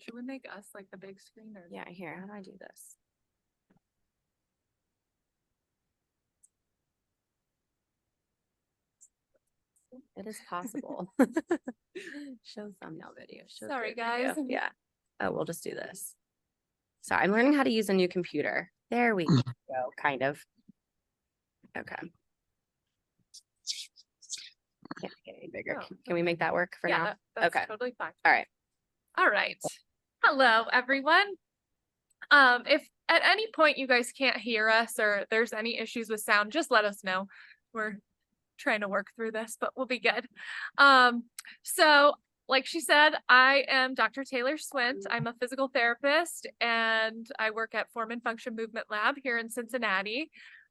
Should we make us like the big screen or? Yeah, here, how do I do this? It is possible. Show thumbnail video. Show Sorry, good video. guys. Yeah. Oh, we'll just do this. Sorry, I'm learning how to use a new computer. There we go, kind of. Okay. Can't make it any bigger. Oh, Can we make that work for now? That's Okay. totally fine. All right. All right. Hello, everyone. If at any point you guys can't hear us or there's any issues with sound, just let us know. We're trying to work through this, but we'll be good. So like she said, I am Dr. Taylor Swint. I'm a physical therapist and I work at Form and Function Movement Lab here in Cincinnati.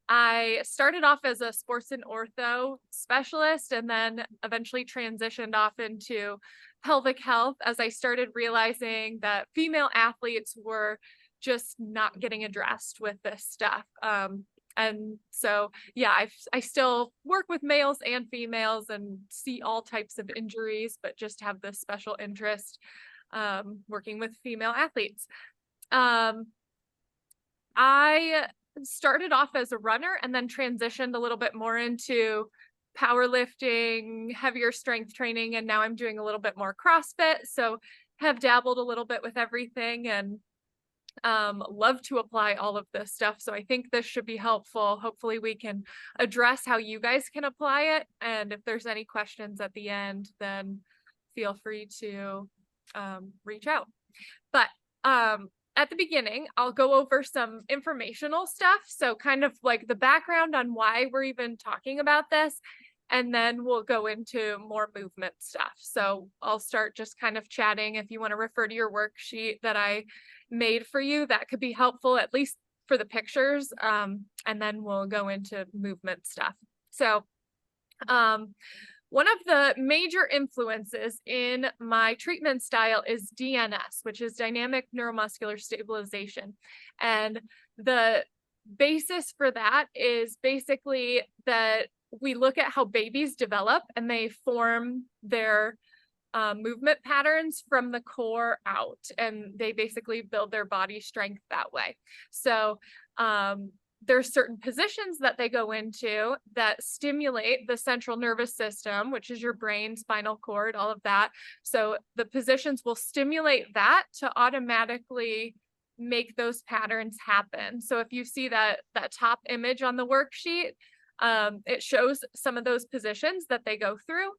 I started off as a sports and ortho specialist and then eventually transitioned off into pelvic health as I started realizing that female athletes were just not getting addressed with this stuff. And so, yeah, I still work with males and females and see all types of injuries, but just have this special interest working with female athletes. I started off as a runner and then transitioned a little bit more into powerlifting, heavier strength training, and now I'm doing a little bit more CrossFit. So have dabbled a little bit with everything and love to apply all of this stuff. So I think this should be helpful. Hopefully we can address how you guys can apply it. And if there's any questions at the end, then feel free to reach out. But at the beginning, I'll go over some informational stuff. So kind of like the background on why we're even talking about this. And then we'll go into more movement stuff. So I'll start just kind of chatting. If you want to refer to your worksheet that I made for you, that could be helpful, at least for the pictures. And then we'll go into movement stuff. So one of the major influences in my treatment style is DNS, which is dynamic neuromuscular stabilization. And the basis for that is basically that we look at how babies develop and they form their movement patterns from the core out, and they basically build their body strength that way. So there's certain positions that they go into that stimulate the central nervous system, which is your brain, spinal cord, all of that. So the positions will stimulate that to automatically make those patterns happen. So if you see that top image on the worksheet, it shows some of those positions that they go through.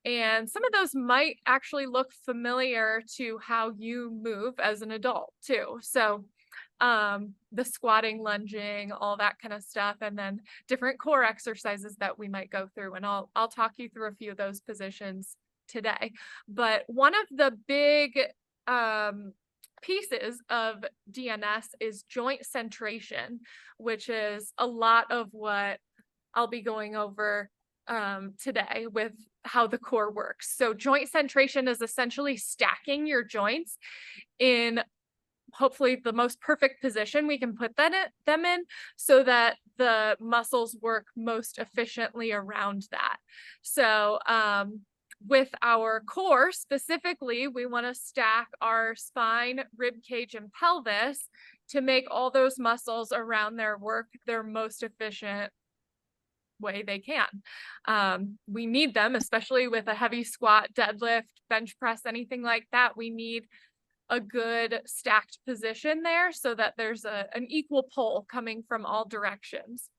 And some of those might actually look familiar to how you move as an adult too. So the squatting, lunging, all that kind of stuff, and then different core exercises that we might go through. And I'll talk you through a few of those positions today. But one of the big pieces of DNS is joint centration, which is a lot of what I'll be going over today with how the core works. So joint centration is essentially stacking your joints in hopefully the most perfect position we can put them in so that the muscles work most efficiently around that. So with our core specifically, we want to stack our spine, rib cage, and pelvis to make all those muscles around there work their most efficient way they can. We need them, especially with a heavy squat, deadlift, bench press, anything like that. We need a good stacked position there so that there's an equal pull coming from all directions.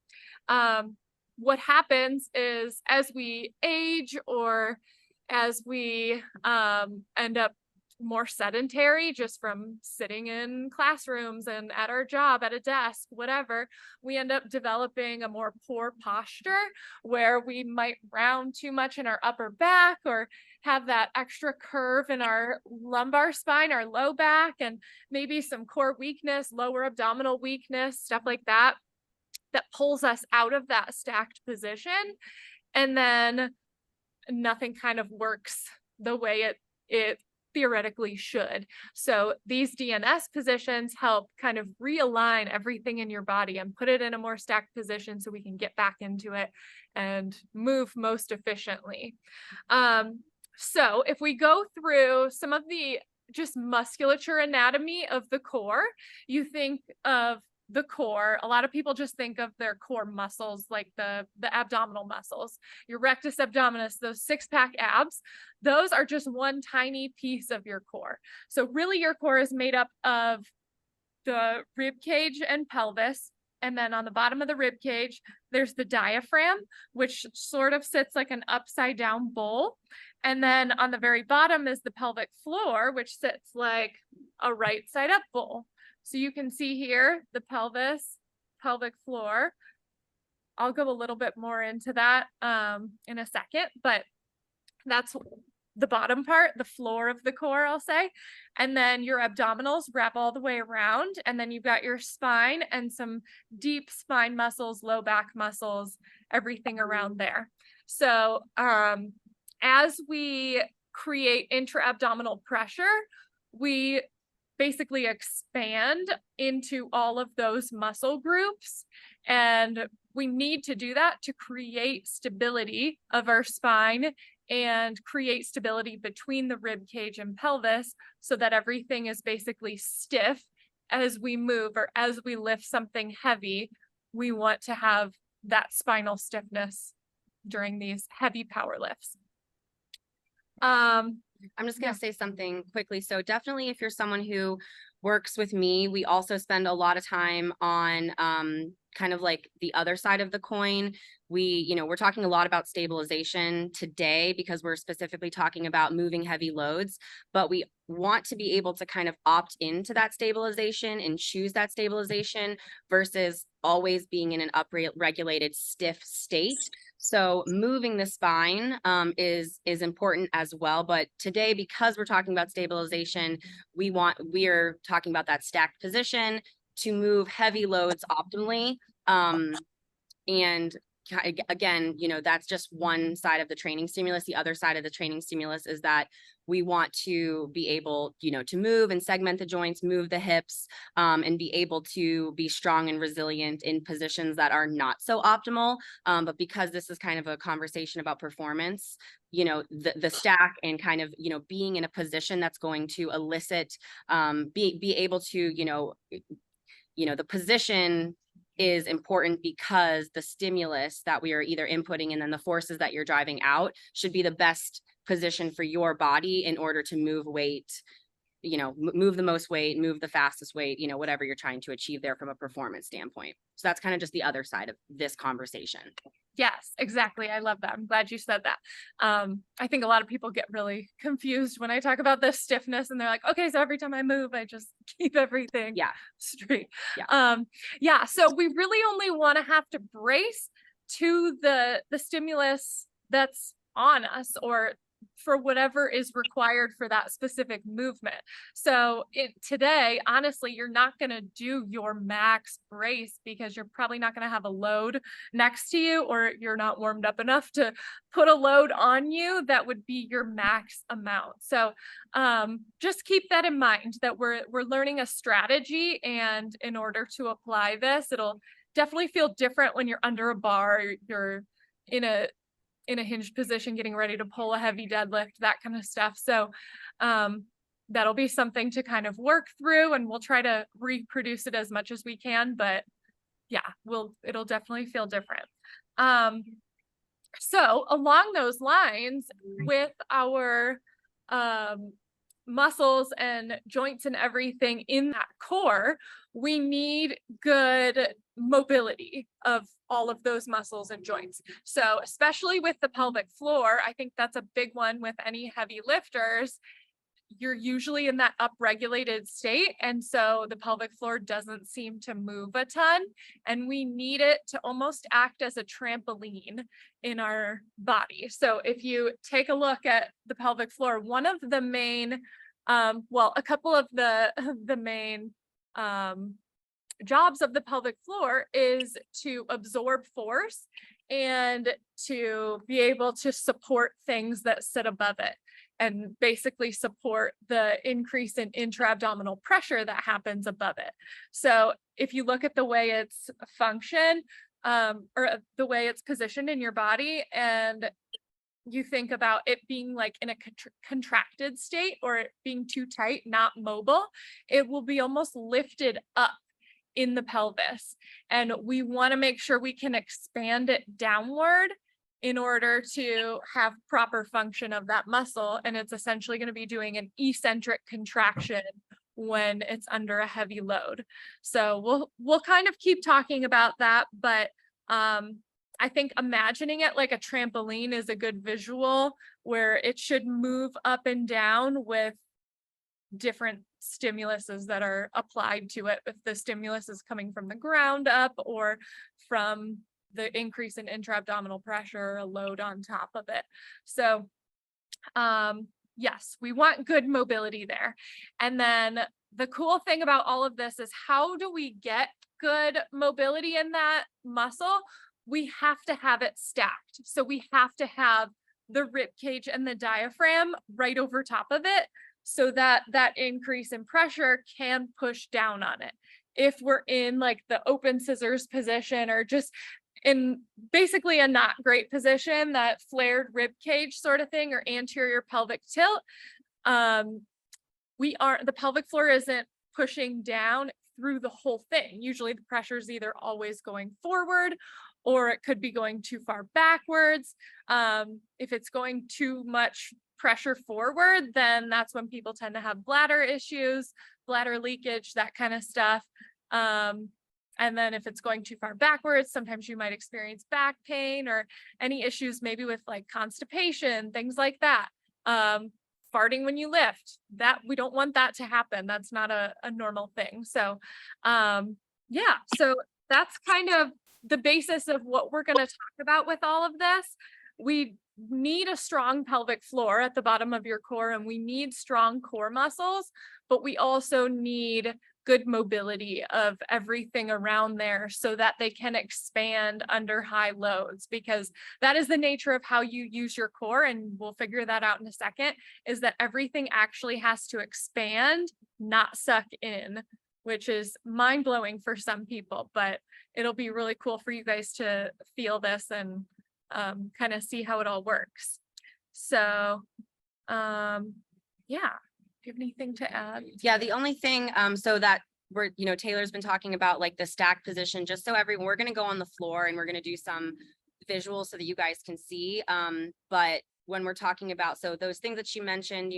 What happens is as we age or as we end up more sedentary just from sitting in classrooms and at our job, at a desk, whatever, we end up developing a more poor posture where we might round too much in our upper back or have that extra curve in our lumbar spine, our low back, and maybe some core weakness, lower abdominal weakness, stuff like that, that pulls us out of that stacked position. And then nothing kind of works the way it theoretically should. So these DNS positions help kind of realign everything in your body and put it in a more stacked position so we can get back into it and move most efficiently. So if we go through some of the just musculature anatomy of the core. You think of the core, a lot of people just think of their core muscles, like the abdominal muscles, your rectus abdominis, those six-pack abs. Those are just one tiny piece of your core. So really your core is made up of the rib cage and pelvis. And then on the bottom of the rib cage, there's the diaphragm, which sort of sits like an upside down bowl. And then on the very bottom is the pelvic floor, which sits like a right side up bowl. So you can see here the pelvis, pelvic floor. I'll go a little bit more into that in a second, but that's the bottom part, the floor of the core, I'll say. And then your abdominals wrap all the way around. And then you've got your spine and some deep spine muscles, low back muscles, everything around there. So as we create intra-abdominal pressure, we basically expand into all of those muscle groups. And we need to do that to create stability of our spine and create stability between the rib cage and pelvis so that everything is basically stiff as we move or as we lift something heavy. We want to have that spinal stiffness during these heavy power lifts. I'm just going to say something quickly. So definitely if you're someone who works with me, we also spend a lot of time on kind of like the other side of the coin. We're talking a lot about stabilization today because we're specifically talking about moving heavy loads, but we want to be able to kind of opt into that stabilization and choose that stabilization versus always being in an upregulated stiff state. So moving the spine is important as well. But today, because we're talking about stabilization, we are talking about that stacked position to move heavy loads optimally. And again, that's just one side of the training stimulus. The other side of the training stimulus is that we want to be able, to move and segment the joints, move the hips, and be able to be strong and resilient in positions that are not so optimal. But because this is kind of a conversation about performance, the stack and kind of, being in a position that's going to elicit, be able to, the position is important because the stimulus that we are either inputting and then the forces that you're driving out should be the best position for your body in order to move weight, move the most weight, move the fastest weight, whatever you're trying to achieve there from a performance standpoint. So that's kind of just the other side of this conversation. Yes, exactly. I love that. I'm glad you said that. I think a lot of people get really confused when I talk about this stiffness and they're like, okay, so every time I move, I just keep everything straight. Yeah. So we really only want to have to brace to the stimulus that's on us or for whatever is required for that specific movement. So today, honestly, you're not going to do your max brace because you're probably not going to have a load next to you, or you're not warmed up enough to put a load on you that would be your max amount. So just keep that in mind that we're learning a strategy, and in order to apply this, it'll definitely feel different when you're under a bar, you're in a hinged position, getting ready to pull a heavy deadlift, that kind of stuff. So that'll be something to kind of work through, and we'll try to reproduce it as much as we can. But yeah, it'll definitely feel different. So along those lines, with our muscles and joints and everything in that core, we need good mobility of all of those muscles and joints. So especially with the pelvic floor, I think that's a big one with any heavy lifters. You're usually in that upregulated state. And so the pelvic floor doesn't seem to move a ton. And we need it to almost act as a trampoline in our body. So if you take a look at the pelvic floor, one of the main, a couple of the main jobs of the pelvic floor is to absorb force and to be able to support things that sit above it, and basically support the increase in intra-abdominal pressure that happens above it. So if you look at the way it's function or the way it's positioned in your body, and you think about it being like in a contracted state or it being too tight, not mobile, it will be almost lifted up in the pelvis. And we want to make sure we can expand it downward in order to have proper function of that muscle. And it's essentially going to be doing an eccentric contraction when it's under a heavy load. So we'll kind of keep talking about that, but I think imagining it like a trampoline is a good visual where it should move up and down with different stimuluses that are applied to it. If the stimulus is coming from the ground up or from the increase in intra-abdominal pressure, a load on top of it. So yes, we want good mobility there. And then the cool thing about all of this is, how do we get good mobility in that muscle? We have to have it stacked. So we have to have the rib cage and the diaphragm right over top of it so that that increase in pressure can push down on it. If we're in like the open scissors position or just in basically a not great position, that flared rib cage sort of thing, or anterior pelvic tilt, the pelvic floor isn't pushing down through the whole thing. Usually the pressure is either always going forward or it could be going too far backwards. If it's going too much pressure forward, then that's when people tend to have bladder issues, bladder leakage, that kind of stuff. And then if it's going too far backwards, sometimes you might experience back pain or any issues maybe with like constipation, things like that. Farting when you lift, that we don't want that to happen. That's not a normal thing. So yeah, so that's kind of the basis of what we're going to talk about with all of this. We need a strong pelvic floor at the bottom of your core, and we need strong core muscles, but we also need good mobility of everything around there so that they can expand under high loads, because that is the nature of how you use your core. And we'll figure that out in a second, is that everything actually has to expand, not suck in, which is mind-blowing for some people, but it'll be really cool for you guys to feel this and kind of see how it all works. So yeah, do you have anything to add? Yeah, the only thing, so that we're, Taylor's been talking about like the stack position, just so we're going to go on the floor and we're going to do some visuals so that you guys can see. But when we're talking about, so those things that she mentioned,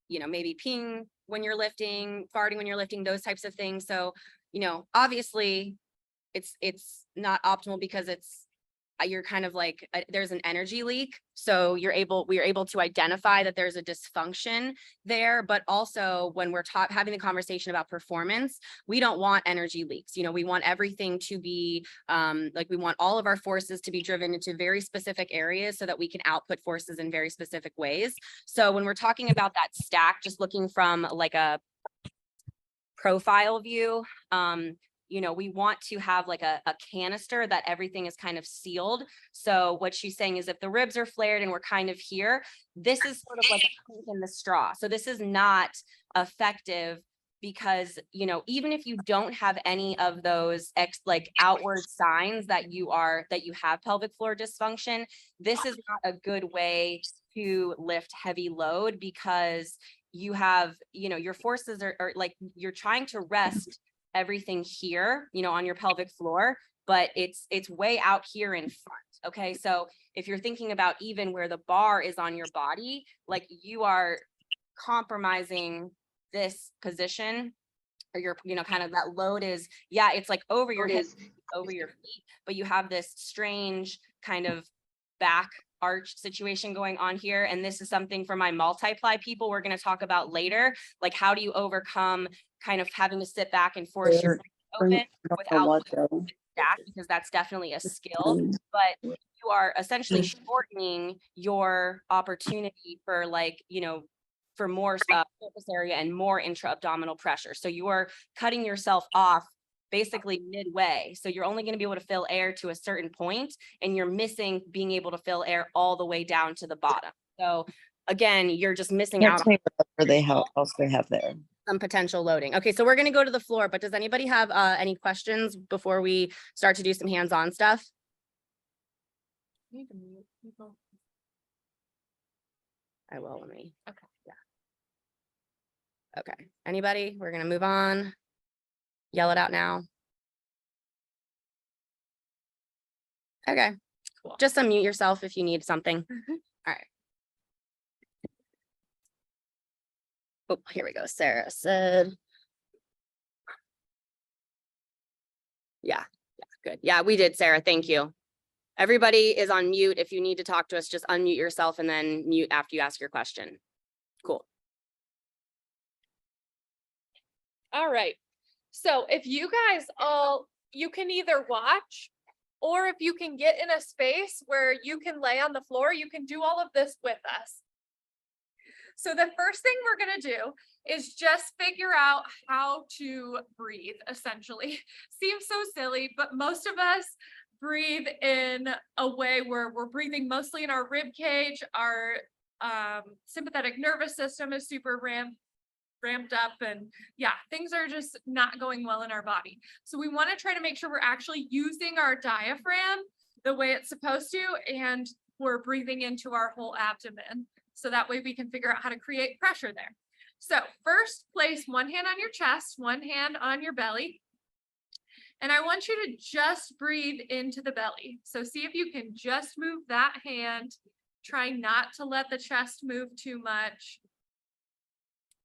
maybe peeing when you're lifting, farting when you're lifting, those types of things. So, obviously it's not optimal because you're kind of like, there's an energy leak. So we are able to identify that there's a dysfunction there, but also when we're having the conversation about performance, we don't want energy leaks. We want everything to be we want all of our forces to be driven into very specific areas so that we can output forces in very specific ways. So when we're talking about that stack, just looking from like a profile view, we want to have like a canister that everything is kind of sealed. So what she's saying is if the ribs are flared and we're kind of here, this is sort of like a pink in the straw. So this is not effective because, even if you don't have any of those outward signs that you have pelvic floor dysfunction, this is not a good way to lift heavy load because you have, your forces are like, you're trying to rest everything here, on your pelvic floor, but it's way out here in front. Okay. So if you're thinking about even where the bar is on your body, like you are compromising this position, or your, kind of that load is, it's like over your head, over your feet, but you have this strange kind of back arch situation going on here. And this is something for my multiply people we're going to talk about later. Like, how do you overcome kind of having to sit back and force your open without stack, because that's definitely a skill, but you are essentially shortening your opportunity for for more surface area and more intra-abdominal pressure. So you are cutting yourself off basically midway. So you're only going to be able to fill air to a certain point, and you're missing being able to fill air all the way down to the bottom. So again, you're just missing out on else they have there. some potential loading. Okay, so we're going to go to the floor, but does anybody have any questions before we start to do some hands-on stuff? I will, let me. Okay. Yeah. Okay, anybody? We're gonna move on. Yell it out now. Okay, Cool. just unmute yourself if you need something. All right. Oh, here we go. Sarah said. Yeah, good. Yeah, we did, Sarah. Thank you. Everybody is on mute. If you need to talk to us, just unmute yourself and then mute after you ask your question. Cool. All right. So if you guys you can either watch, or if you can get in a space where you can lay on the floor, you can do all of this with us. So the first thing we're going to do is just figure out how to breathe, essentially. Seems so silly, but most of us breathe in a way where we're breathing mostly in our rib cage. Our sympathetic nervous system is super ramped up, and yeah, things are just not going well in our body. So we want to try to make sure we're actually using our diaphragm the way it's supposed to, and we're breathing into our whole abdomen. So that way we can figure out how to create pressure there. So first, place one hand on your chest, one hand on your belly. And I want you to just breathe into the belly. So see if you can just move that hand. Try not to let the chest move too much.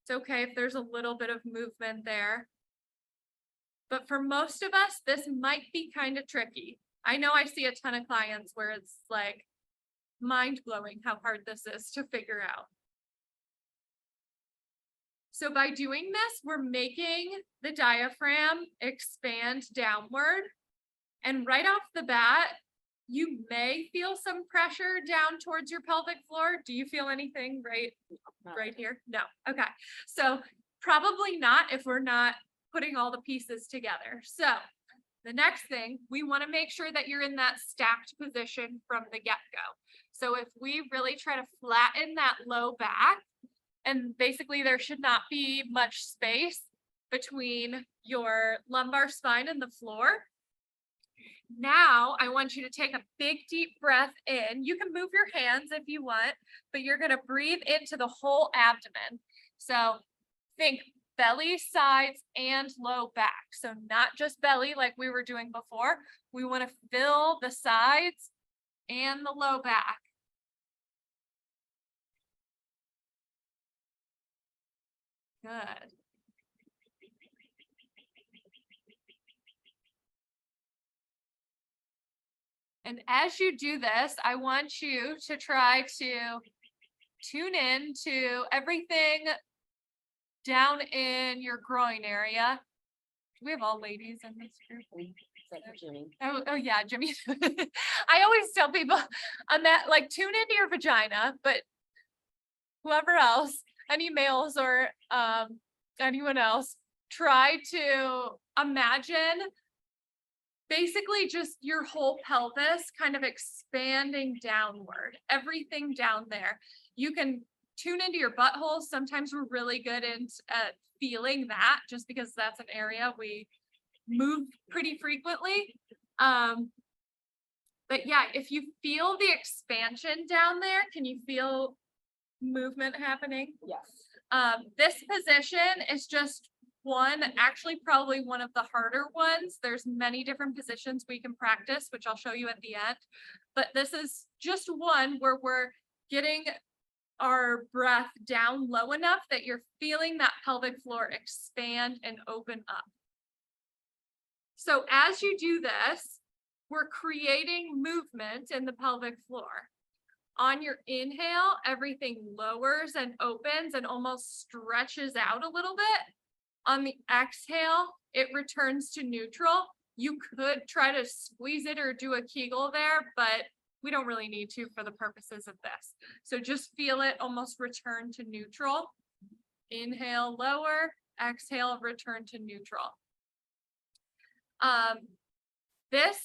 It's okay if there's a little bit of movement there. But for most of us, this might be kind of tricky. I know I see a ton of clients where it's like mind-blowing how hard this is to figure out. So by doing this, we're making the diaphragm expand downward. And right off the bat, you may feel some pressure down towards your pelvic floor. Do you feel anything right here? No. Okay. So probably not if we're not putting all the pieces together. So the next thing, we want to make sure that you're in that stacked position from the get-go. So if we really try to flatten that low back, and basically there should not be much space between your lumbar spine and the floor. Now I want you to take a big deep breath in. You can move your hands if you want, but you're going to breathe into the whole abdomen. So think belly, sides, and low back. So not just belly like we were doing before. We want to fill the sides and the low back. Good. And as you do this, I want you to try to tune in to everything down in your groin area. Do we have all ladies in this group? Oh yeah, Jimmy. I always tell people on that, like, tune into your vagina, but whoever else, any males or anyone else, try to imagine basically just your whole pelvis kind of expanding downward, everything down there. You can tune into your butthole. Sometimes we're really good at feeling that, just because that's an area we move pretty frequently. But yeah, if you feel the expansion down there, can you feel movement happening? Yes. This position is just actually probably one of the harder ones. There's many different positions we can practice, which I'll show you at the end. But this is just one where we're getting our breath down low enough that you're feeling that pelvic floor expand and open up. So as you do this, we're creating movement in the pelvic floor. On your inhale, everything lowers and opens and almost stretches out a little bit. On the exhale, it returns to neutral. You could try to squeeze it or do a Kegel there, but we don't really need to for the purposes of this. So just feel it almost return to neutral. Inhale, lower. Exhale, return to neutral. This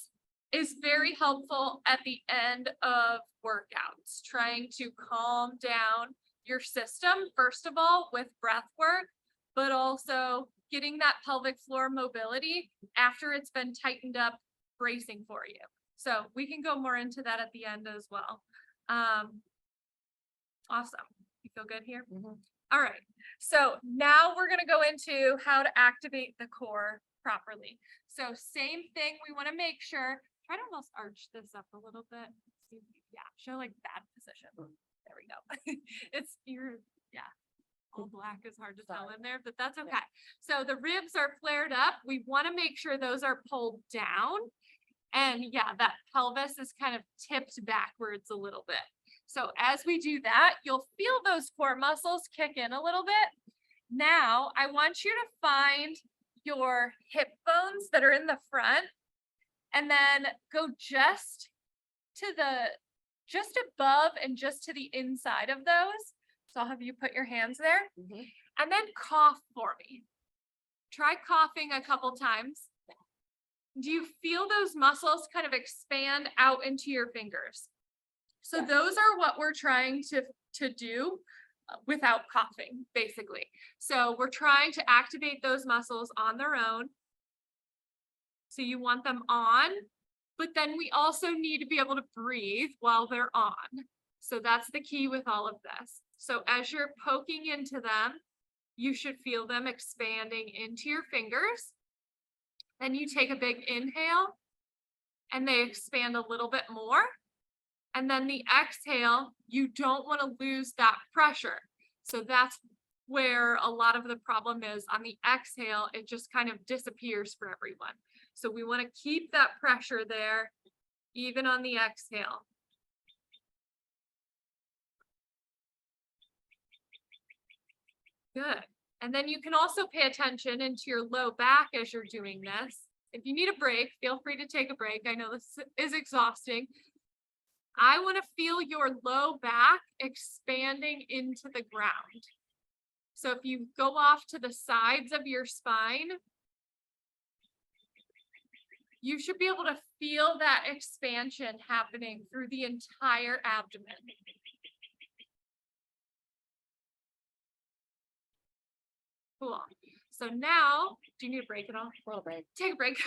is very helpful at the end of workouts, trying to calm down your system, first of all, with breath work, but also getting that pelvic floor mobility after it's been tightened up, bracing for you. So we can go more into that at the end as well. Awesome. You feel good here? Mhm. All right. So now we're going to go into how to activate the core properly. So same thing. We want to make sure, try to almost arch this up a little bit. Yeah. Show like bad position. There we go. It's yeah. All black is hard to tell in there, but that's okay. So the ribs are flared up. We want to make sure those are pulled down. And yeah, that pelvis is kind of tipped backwards a little bit. So as we do that, you'll feel those core muscles kick in a little bit. Now I want you to find your hip bones that are in the front and then go just above and just to the inside of those. So I'll have you put your hands there and then cough for me. Try coughing a couple times. Do you feel those muscles kind of expand out into your fingers? So those are what we're trying to do without coughing, basically. So we're trying to activate those muscles on their own. So you want them on, but then we also need to be able to breathe while they're on. So that's the key with all of this. So as you're poking into them, you should feel them expanding into your fingers. Then you take a big inhale and they expand a little bit more. And then the exhale, you don't want to lose that pressure. So that's where a lot of the problem is. On the exhale, it just kind of disappears for everyone. So we want to keep that pressure there, even on the exhale. Good. And then you can also pay attention into your low back as you're doing this. If you need a break, feel free to take a break. I know this is exhausting. I want to feel your low back expanding into the ground. So if you go off to the sides of your spine, you should be able to feel that expansion happening through the entire abdomen. Cool. So now, do you need a break at all? A little break. Take a break.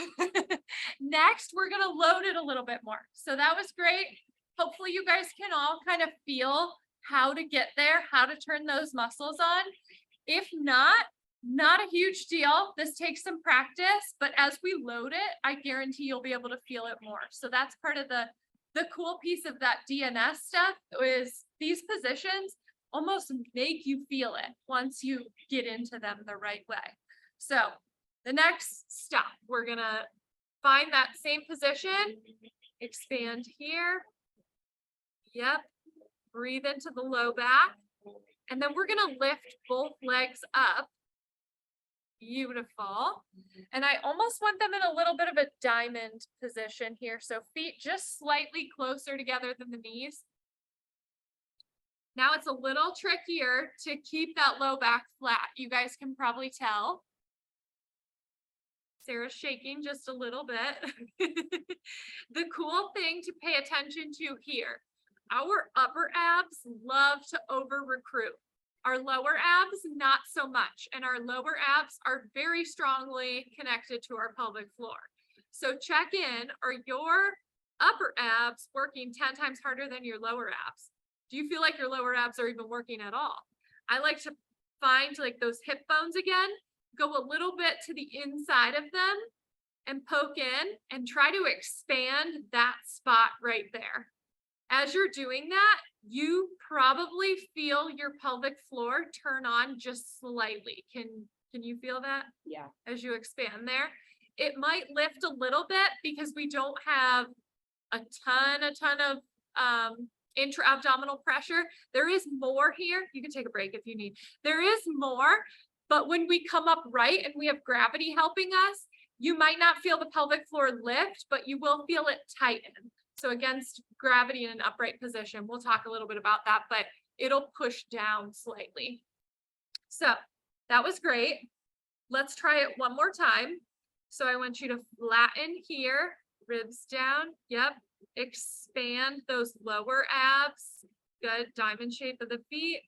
Next, we're going to load it a little bit more. So that was great. Hopefully you guys can all kind of feel how to get there, how to turn those muscles on. If not a huge deal. This takes some practice, but as we load it, I guarantee you'll be able to feel it more. So that's part of the cool piece of that DNS stuff is these positions almost make you feel it once you get into them the right way. So the next step, we're gonna find that same position, expand here. Yep, breathe into the low back. And then we're gonna lift both legs up. Beautiful. And I almost want them in a little bit of a diamond position here. So feet just slightly closer together than the knees. Now it's a little trickier to keep that low back flat. You guys can probably tell. Sarah's shaking just a little bit. The cool thing to pay attention to here, our upper abs love to over recruit. Our lower abs, not so much. And our lower abs are very strongly connected to our pelvic floor. So check in, are your upper abs working 10 times harder than your lower abs? Do you feel like your lower abs are even working at all? I like to find like those hip bones again, go a little bit to the inside of them and poke in and try to expand that spot right there. As you're doing that, you probably feel your pelvic floor turn on just slightly. Can you feel that? Yeah. As you expand there, it might lift a little bit because we don't have a ton of intra-abdominal pressure. There is more here. You can take a break if you need. There is more, but when we come up right and we have gravity helping us, you might not feel the pelvic floor lift, but you will feel it tighten. So against gravity in an upright position, we'll talk a little bit about that, but it'll push down slightly. So that was great. Let's try it one more time. So I want you to flatten here, ribs down. Yep. Expand those lower abs. Good. Diamond shape of the feet.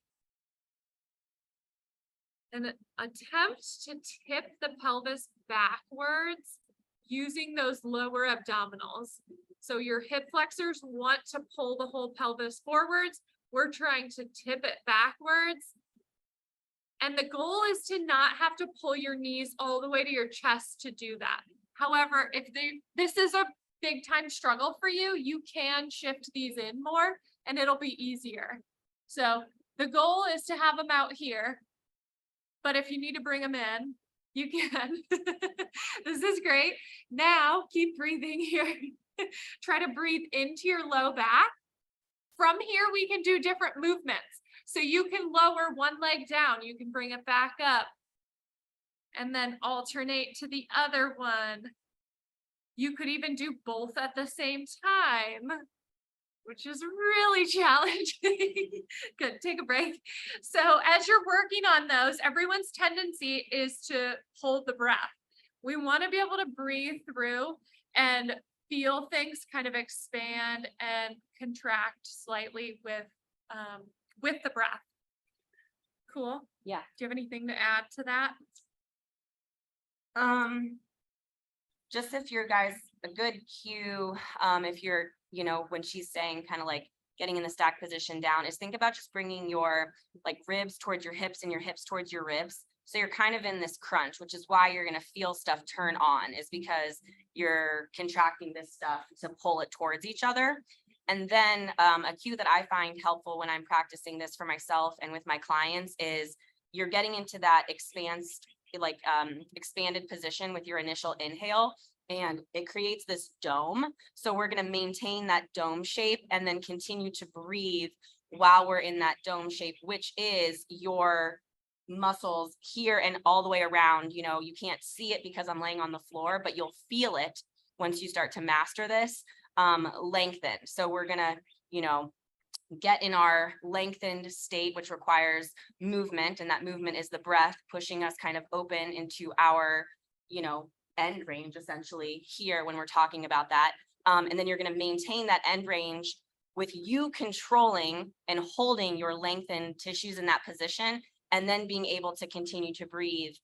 And attempt to tip the pelvis backwards using those lower abdominals. So your hip flexors want to pull the whole pelvis forwards. we're trying to tip it backwards. And the goal is to not have to pull your knees all the way to your chest to do that. However, if this is a big time struggle for you, you can shift these in more and it'll be easier. So the goal is to have them out here, but if you need to bring them in, you can. This is great. Now keep breathing here. Try to breathe into your low back. From here, we can do different movements. So you can lower one leg down, you can bring it back up and then alternate to the other one. You could even do both at the same time, which is really challenging. Good, take a break. So as you're working on those, everyone's tendency is to hold the breath. We want to be able to breathe through and feel things kind of expand and contract slightly with the breath. Cool. Yeah. Do you have anything to add to that? Just if you're guys a good cue, if you're, when she's saying kind of like getting in the stack position down, is think about just bringing your like ribs towards your hips and your hips towards your ribs. So you're kind of in this crunch, which is why you're going to feel stuff turn on, is because you're contracting this stuff to pull it towards each other. And then a cue that I find helpful when I'm practicing this for myself and with my clients is you're getting into that expanded position with your initial inhale, and it creates this dome. So we're going to maintain that dome shape and then continue to breathe while we're in that dome shape, which is your muscles here and all the way around. You can't see it because I'm laying on the floor, but you'll feel it once you start to master this. Lengthen. So we're gonna, get in our lengthened state, which requires movement, and that movement is the breath pushing us kind of open into our, end range essentially here when we're talking about that. And then you're going to maintain that end range with you controlling and holding your lengthened tissues in that position, and then being able to continue to breathe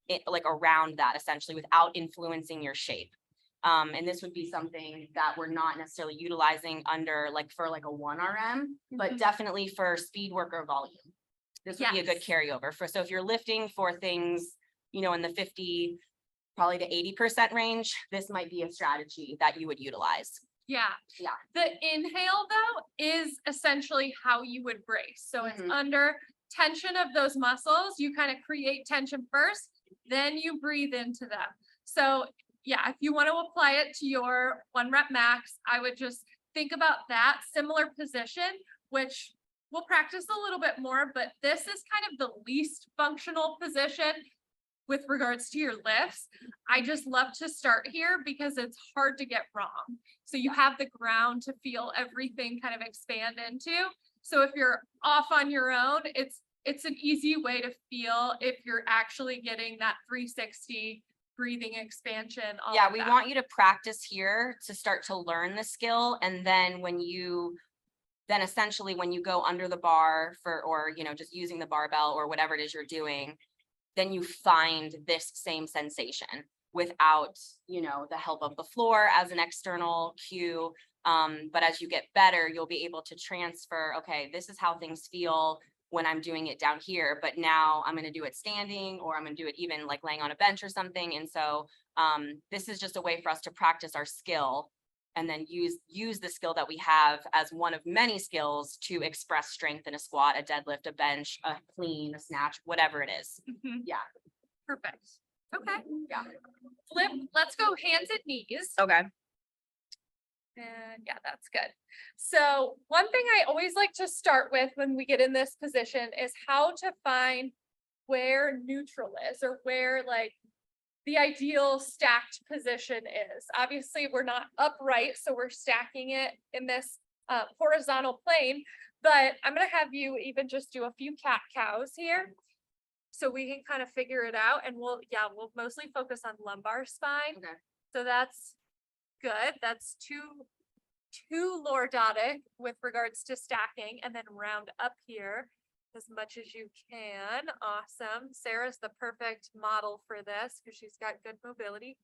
it like around that essentially without influencing your shape. And this would be something that we're not necessarily utilizing under for a 1 RM, but definitely for speed work or volume. This would be a good carryover so if you're lifting for things, in the 50, probably to 80% range, this might be a strategy that you would utilize. Yeah. The inhale though is essentially how you would brace. So it's under tension of those muscles. You kind of create tension first, then you breathe into them. So yeah, if you want to apply it to your 1 rep max, I would just think about that similar position, which we'll practice a little bit more, but this is kind of the least functional position with regards to your lifts. I just love to start here because it's hard to get wrong. So you have the ground to feel everything kind of expand into. So if you're off on your own, it's an easy way to feel if you're actually getting that 360 breathing expansion. Yeah, we want you to practice here to start to learn the skill. And then essentially when you go under the bar or just using the barbell or whatever it is you're doing, then you find this same sensation without, the help of the floor as an external cue. But as you get better, you'll be able to transfer, okay, this is how things feel when I'm doing it down here, but now I'm going to do it standing, or I'm going to do it even like laying on a bench or something. And so this is just a way for us to practice our skill and then use the skill that we have as one of many skills to express strength in a squat, a deadlift, a bench, a clean, a snatch, whatever it is. Yeah. Perfect. Okay. Yeah. Flip. Let's go hands and knees. Okay. And yeah, that's good. So one thing I always like to start with when we get in this position is how to find where neutral is, or where the ideal stacked position is. Obviously we're not upright, so we're stacking it in this horizontal plane, but I'm going to have you even just do a few cat cows here so we can kind of figure it out. And we'll mostly focus on lumbar spine. Okay. So that's good. That's too lordotic with regards to stacking, and then round up here as much as you can. Awesome. Sarah's the perfect model for this because she's got good mobility.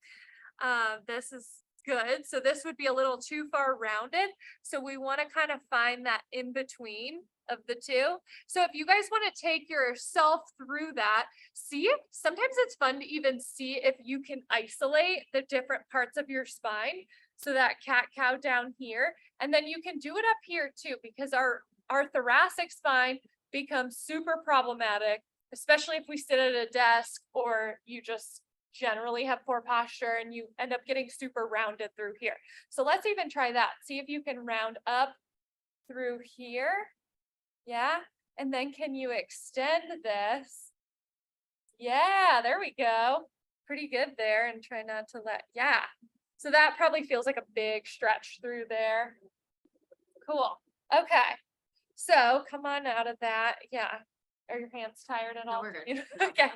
This is good. So this would be a little too far rounded. So we want to kind of find that in between of the two. So if you guys want to take yourself through that, see if sometimes it's fun to even see if you can isolate the different parts of your spine. So that cat cow down here, and then you can do it up here too, because our thoracic spine becomes super problematic, especially if we sit at a desk or you just generally have poor posture and you end up getting super rounded through here. So let's even try that. See if you can round up through here. Yeah. And then can you extend this? Yeah, there we go. Pretty good there. And try not to yeah. So that probably feels like a big stretch through there. Cool. Okay. So come on out of that. Yeah. Are your hands tired at No, all? we're good. Okay.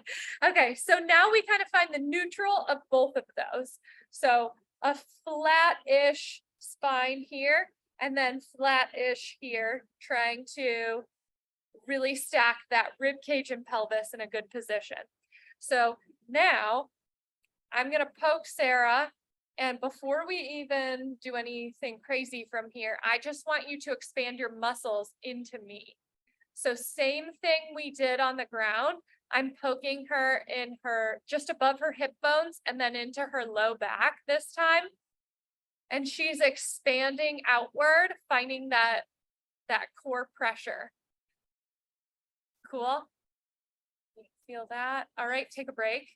Okay. So now we kind of find the neutral of both of those. So a flat-ish spine here and then flat-ish here, trying to really stack that rib cage and pelvis in a good position. So now I'm going to poke Sarah. And before we even do anything crazy from here, I just want you to expand your muscles into me. So same thing we did on the ground. I'm poking her in her, just above her hip bones and then into her low back this time. And she's expanding outward, finding that core pressure. Cool. Feel that? All right, take a break.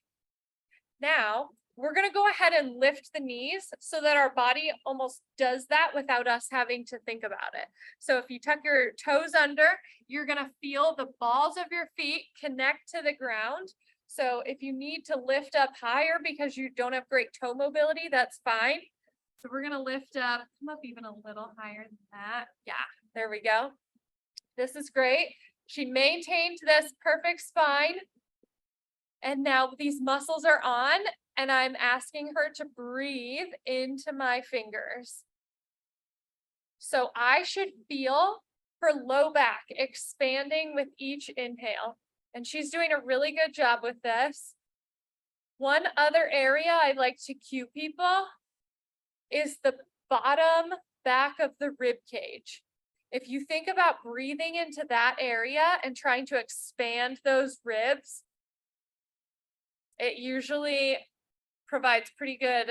Now, we're going to go ahead and lift the knees so that our body almost does that without us having to think about it. So if you tuck your toes under, you're going to feel the balls of your feet connect to the ground. So if you need to lift up higher because you don't have great toe mobility, that's fine. So we're going to lift up, come up even a little higher than that. Yeah, there we go. This is great. She maintained this perfect spine. And now these muscles are on, and I'm asking her to breathe into my fingers. So I should feel her low back expanding with each inhale. And she's doing a really good job with this. One other area I'd like to cue people is the bottom back of the rib cage. If you think about breathing into that area and trying to expand those ribs, it usually provides pretty good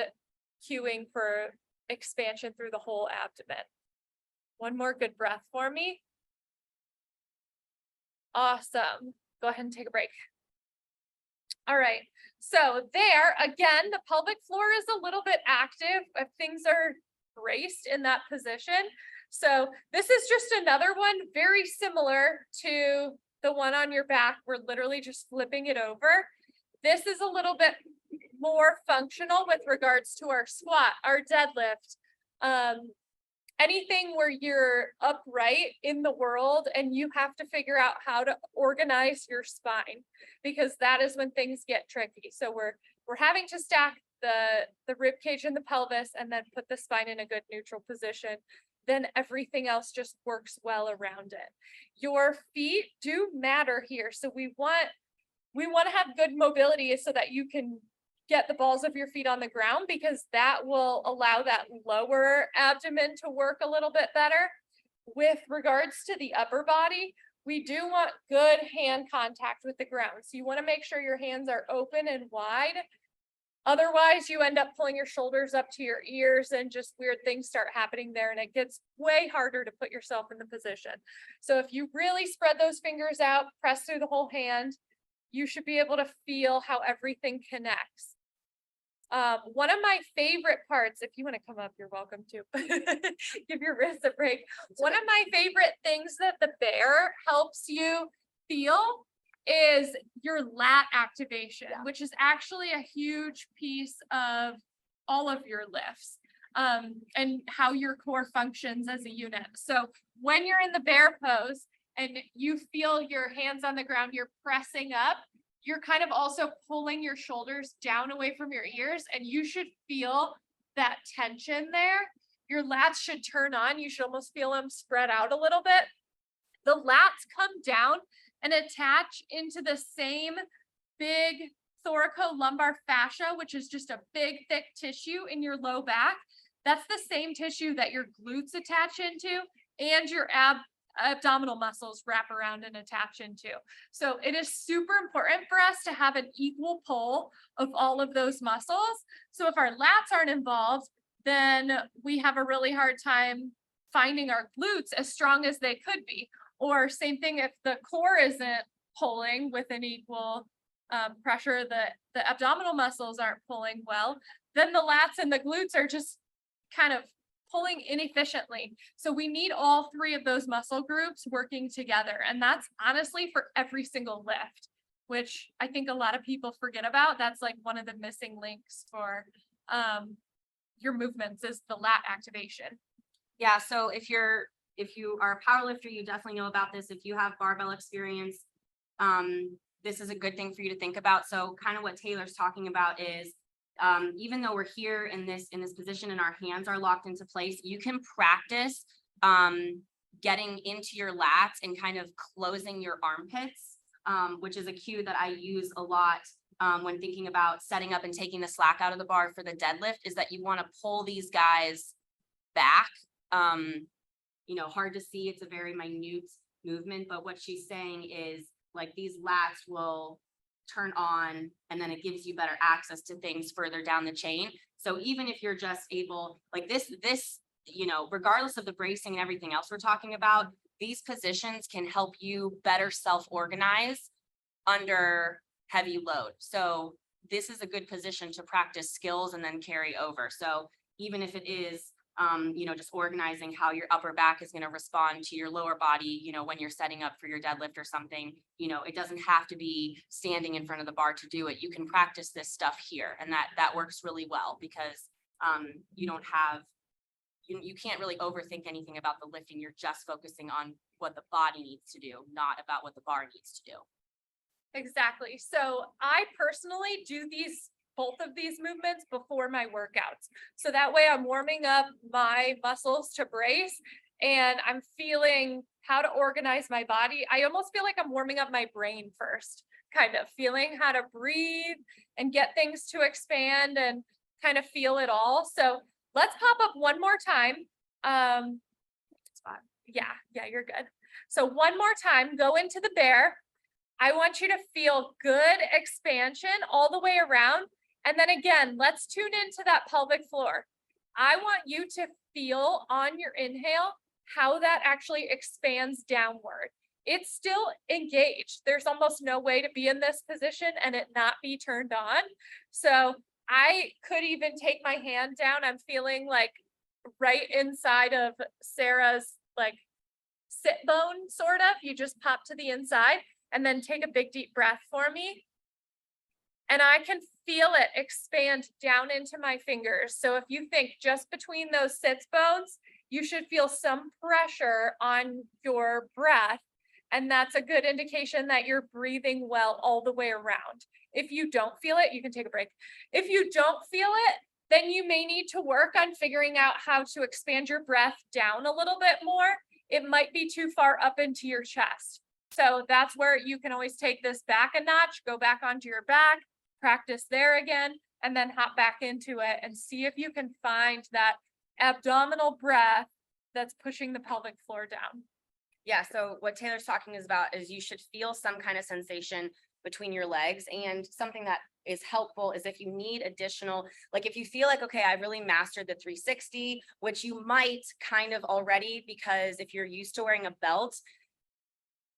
cueing for expansion through the whole abdomen. One more good breath for me. Awesome. Go ahead and take a break. All right. So there, again, the pelvic floor is a little bit active if things are braced in that position. So this is just another one very similar to the one on your back. We're literally just flipping it over. This is a little bit more functional with regards to our squat, our deadlift, anything where you're upright in the world and you have to figure out how to organize your spine, because that is when things get tricky. So we're having to stack the rib cage and the pelvis and then put the spine in a good neutral position. Then everything else just works well around it. Your feet do matter here. So we want to have good mobility so that you can get the balls of your feet on the ground, because that will allow that lower abdomen to work a little bit better. With regards to the upper body, we do want good hand contact with the ground. So you want to make sure your hands are open and wide. Otherwise, you end up pulling your shoulders up to your ears and just weird things start happening there, and it gets way harder to put yourself in the position. So if you really spread those fingers out, press through the whole hand, you should be able to feel how everything connects. One of my favorite parts, if you want to come up, you're welcome to. Give your wrist a break. One of my favorite things that the bear helps you feel is your lat activation, which is actually a huge piece of all of your lifts, and how your core functions as a unit. So when you're in the bear pose and you feel your hands on the ground, you're pressing up, you're kind of also pulling your shoulders down away from your ears, and you should feel that tension there. Your lats should turn on. You should almost feel them spread out a little bit. The lats come down and attach into the same big thoracolumbar fascia, which is just a big, thick tissue in your low back. That's the same tissue that your glutes attach into and your abdominal muscles wrap around and attach into. So it is super important for us to have an equal pull of all of those muscles. So if our lats aren't involved, then we have a really hard time finding our glutes as strong as they could be. Or same thing, if the core isn't pulling with an equal pressure, the abdominal muscles aren't pulling well, then the lats and the glutes are just kind of pulling inefficiently. So we need all three of those muscle groups working together. And that's honestly for every single lift, which I think a lot of people forget about. That's like one of the missing links for your movements is the lat activation. Yeah, so if you are a power lifter, you definitely know about this. If you have barbell experience, this is a good thing for you to think about. So kind of what Taylor's talking about is, even though we're here in this position and our hands are locked into place, you can practice getting into your lats and kind of closing your armpits, which is a cue that I use a lot when thinking about setting up and taking the slack out of the bar for the deadlift, is that you want to pull these guys back. You know, hard to see, it's a very minute movement, but what she's saying is like these lats will turn on and then it gives you better access to things further down the chain. So even if you're just able, like this, you know, regardless of the bracing and everything else we're talking about, these positions can help you better self-organize under heavy load. So this is a good position to practice skills and then carry over. So even if it is, you know, just organizing how your upper back is going to respond to your lower body, you know, when you're setting up for your deadlift or something, you know, it doesn't have to be standing in front of the bar to do it. You can practice this stuff here. And that works really well because you don't have, you can't really overthink anything about the lifting. You're just focusing on what the body needs to do, not about what the bar needs to do. Exactly. So I personally do both of these movements before my workouts. So that way I'm warming up my muscles to brace and I'm feeling how to organize my body. I almost feel like I'm warming up my brain first, kind of feeling how to breathe and get things to expand and kind of feel it all. So let's pop up one more time. Yeah, you're good. So one more time, go into the bear. I want you to feel good expansion all the way around. And then again, let's tune into that pelvic floor. I want you to feel on your inhale how that actually expands downward. It's still engaged. There's almost no way to be in this position and it not be turned on. So I could even take my hand down. I'm feeling like right inside of Sarah's like sit bone, sort of. You just pop to the inside and then take a big deep breath for me. And I can feel it expand down into my fingers. So if you think just between those sits bones, you should feel some pressure on your breath. And that's a good indication that you're breathing well all the way around. If you don't feel it, you can take a break. If you don't feel it, then you may need to work on figuring out how to expand your breath down a little bit more. It might be too far up into your chest. So that's where you can always take this back a notch, go back onto your back, practice there again, and then hop back into it and see if you can find that abdominal breath that's pushing the pelvic floor down. Yeah, so what Taylor's talking about is you should feel some kind of sensation between your legs, and something that is helpful is if you need additional, like if you feel like, okay, I really mastered the 360, which you might kind of already, because if you're used to wearing a belt,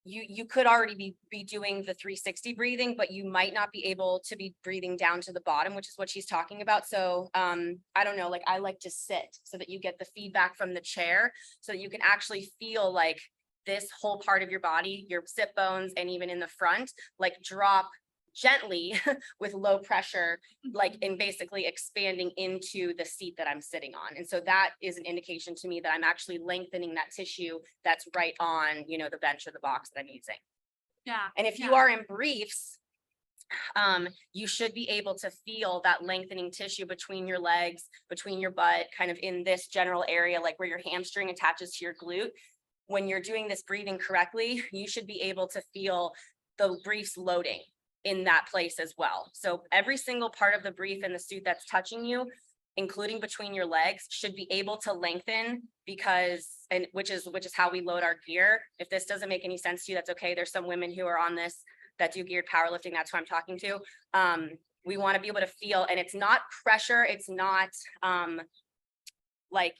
you could already be doing the 360 breathing, but you might not be able to be breathing down to the bottom, which is what she's talking about. So I don't know, like I like to sit so that you get the feedback from the chair so that you can actually feel like this whole part of your body, your sit bones, and even in the front, like drop gently with low pressure, like in basically expanding into the seat that I'm sitting on. And so that is an indication to me that I'm actually lengthening that tissue that's right on, you know, the bench or the box that I'm using. Yeah. And if you are in briefs, you should be able to feel that lengthening tissue between your legs, between your butt, kind of in this general area, like where your hamstring attaches to your glute. When you're doing this breathing correctly, you should be able to feel the briefs loading in that place as well. So every single part of the brief in the suit that's touching you, including between your legs, should be able to lengthen, because and which is how we load our gear. If this doesn't make any sense to you, that's okay. There's some women who are on this that do geared powerlifting. That's who I'm talking to. We want to be able to feel, and it's not pressure. It's not like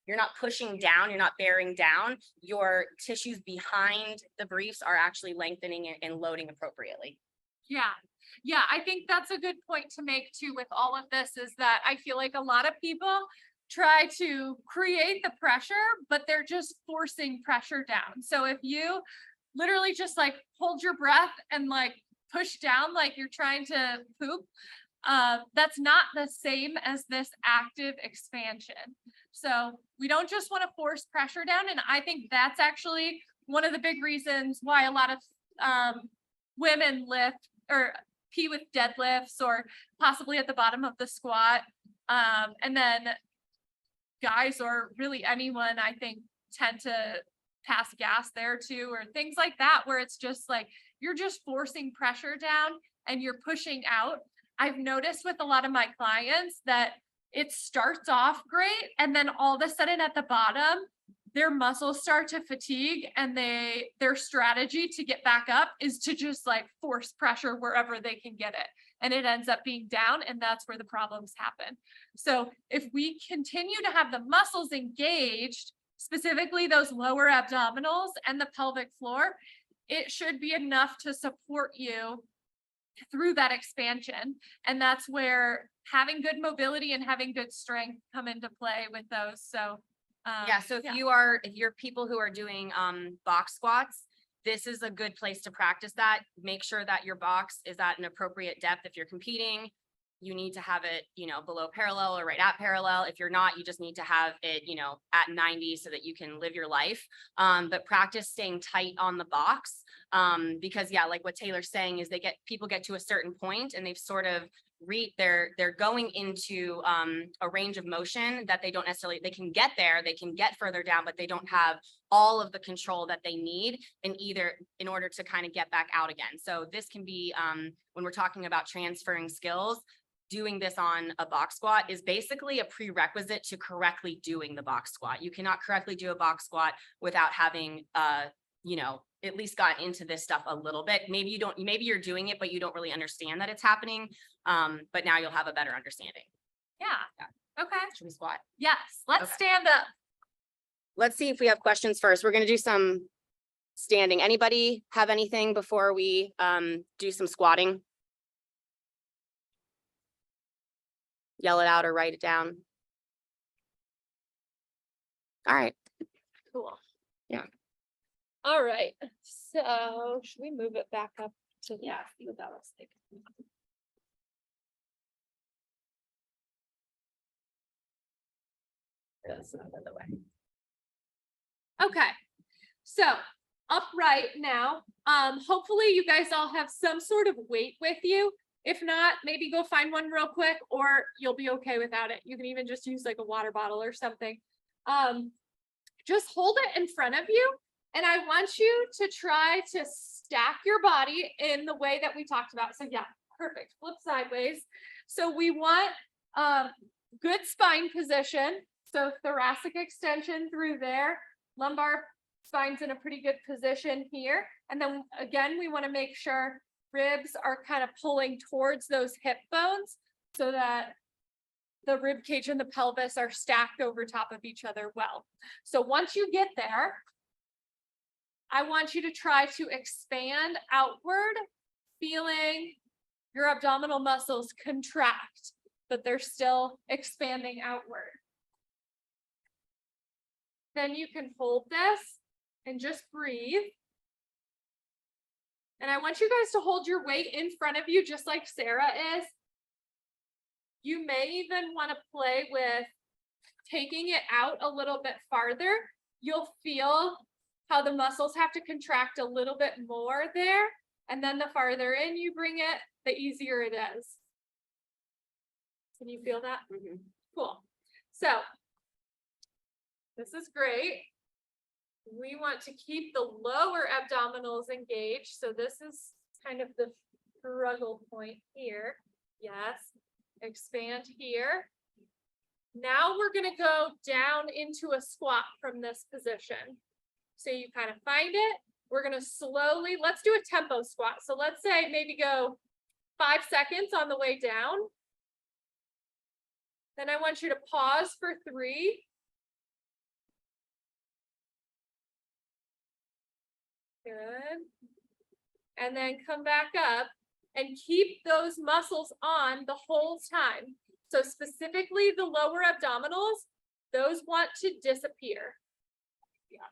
you're not pushing down, you're not bearing down. Your tissues behind the briefs are actually lengthening and loading appropriately. Yeah. Yeah, I think that's a good point to make too with all of this, is that I feel like a lot of people try to create the pressure, but they're just forcing pressure down. So if you literally just like hold your breath and like push down like you're trying to poop, that's not the same as this active expansion. So we don't just want to force pressure down. And I think that's actually one of the big reasons why a lot of women lift or pee with deadlifts, or possibly at the bottom of the squat. And then guys, or really anyone, I think, tend to pass gas there too, or things like that, where it's just like, you're just forcing pressure down and you're pushing out. I've noticed with a lot of my clients that it starts off great, and then all of a sudden at the bottom, their muscles start to fatigue, and their strategy to get back up is to just like force pressure wherever they can get it. And it ends up being down, and that's where the problems happen. So if we continue to have the muscles engaged, specifically those lower abdominals and the pelvic floor, it should be enough to support you through that expansion. And that's where having good mobility and having good strength come into play with those. So yeah, so if you're people who are doing box squats, this is a good place to practice that. Make sure that your box is at an appropriate depth. If you're competing, you need to have it, below parallel or right at parallel. If you're not, you just need to have it, at 90 so that you can live your life. But practice staying tight on the box. Because like what Taylor's saying is people get to a certain point and they've sort of they're going into a range of motion that they don't necessarily, they can get there, they can get further down, but they don't have all of the control that they need in order to kind of get back out again. So this can be, when we're talking about transferring skills, doing this on a box squat is basically a prerequisite to correctly doing the box squat. You cannot correctly do a box squat without having, at least got into this stuff a little bit. Maybe you're doing it, but you don't really understand that it's happening. But now you'll have a better understanding. yeah. Okay. Should we squat? Yes. Let's stand up. Let's see if we have questions first. We're going to do some standing. Anybody have anything before we do some squatting? Yell it out or write it down. All right. Cool. Yeah. All right. So should we move it back up to see what that looks like? That's out of the way. Okay. So upright now. Hopefully you guys all have some sort of weight with you. If not, maybe go find one real quick, or you'll be okay without it. You can even just use like a water bottle or something. Just hold it in front of you. And I want you to try to stack your body in the way that we talked about. So yeah, perfect. Flip sideways. So we want good spine position. So thoracic extension through there. Lumbar spine's in a pretty good position here. And then again, we want to make sure ribs are kind of pulling towards those hip bones so that the rib cage and the pelvis are stacked over top of each other well. So once you get there, I want you to try to expand outward, feeling your abdominal muscles contract, but they're still expanding outward. Then you can hold this and just breathe. And I want you guys to hold your weight in front of you, just like Sarah is. You may even want to play with taking it out a little bit farther. You'll feel how the muscles have to contract a little bit more there. And then the farther in you bring it, the easier it is. Can you feel that? Mm-hmm. Cool. So this is great. We want to keep the lower abdominals engaged. So this is kind of the struggle point here. Yes. Expand here. Now we're gonna go down into a squat from this position. So you kind of find it. We're gonna slowly, let's do a tempo squat. So let's say maybe go 5 seconds on the way down. Then I want you to pause for 3. Good. And then come back up and keep those muscles on the whole time. So specifically the lower abdominals, those want to disappear. Yeah.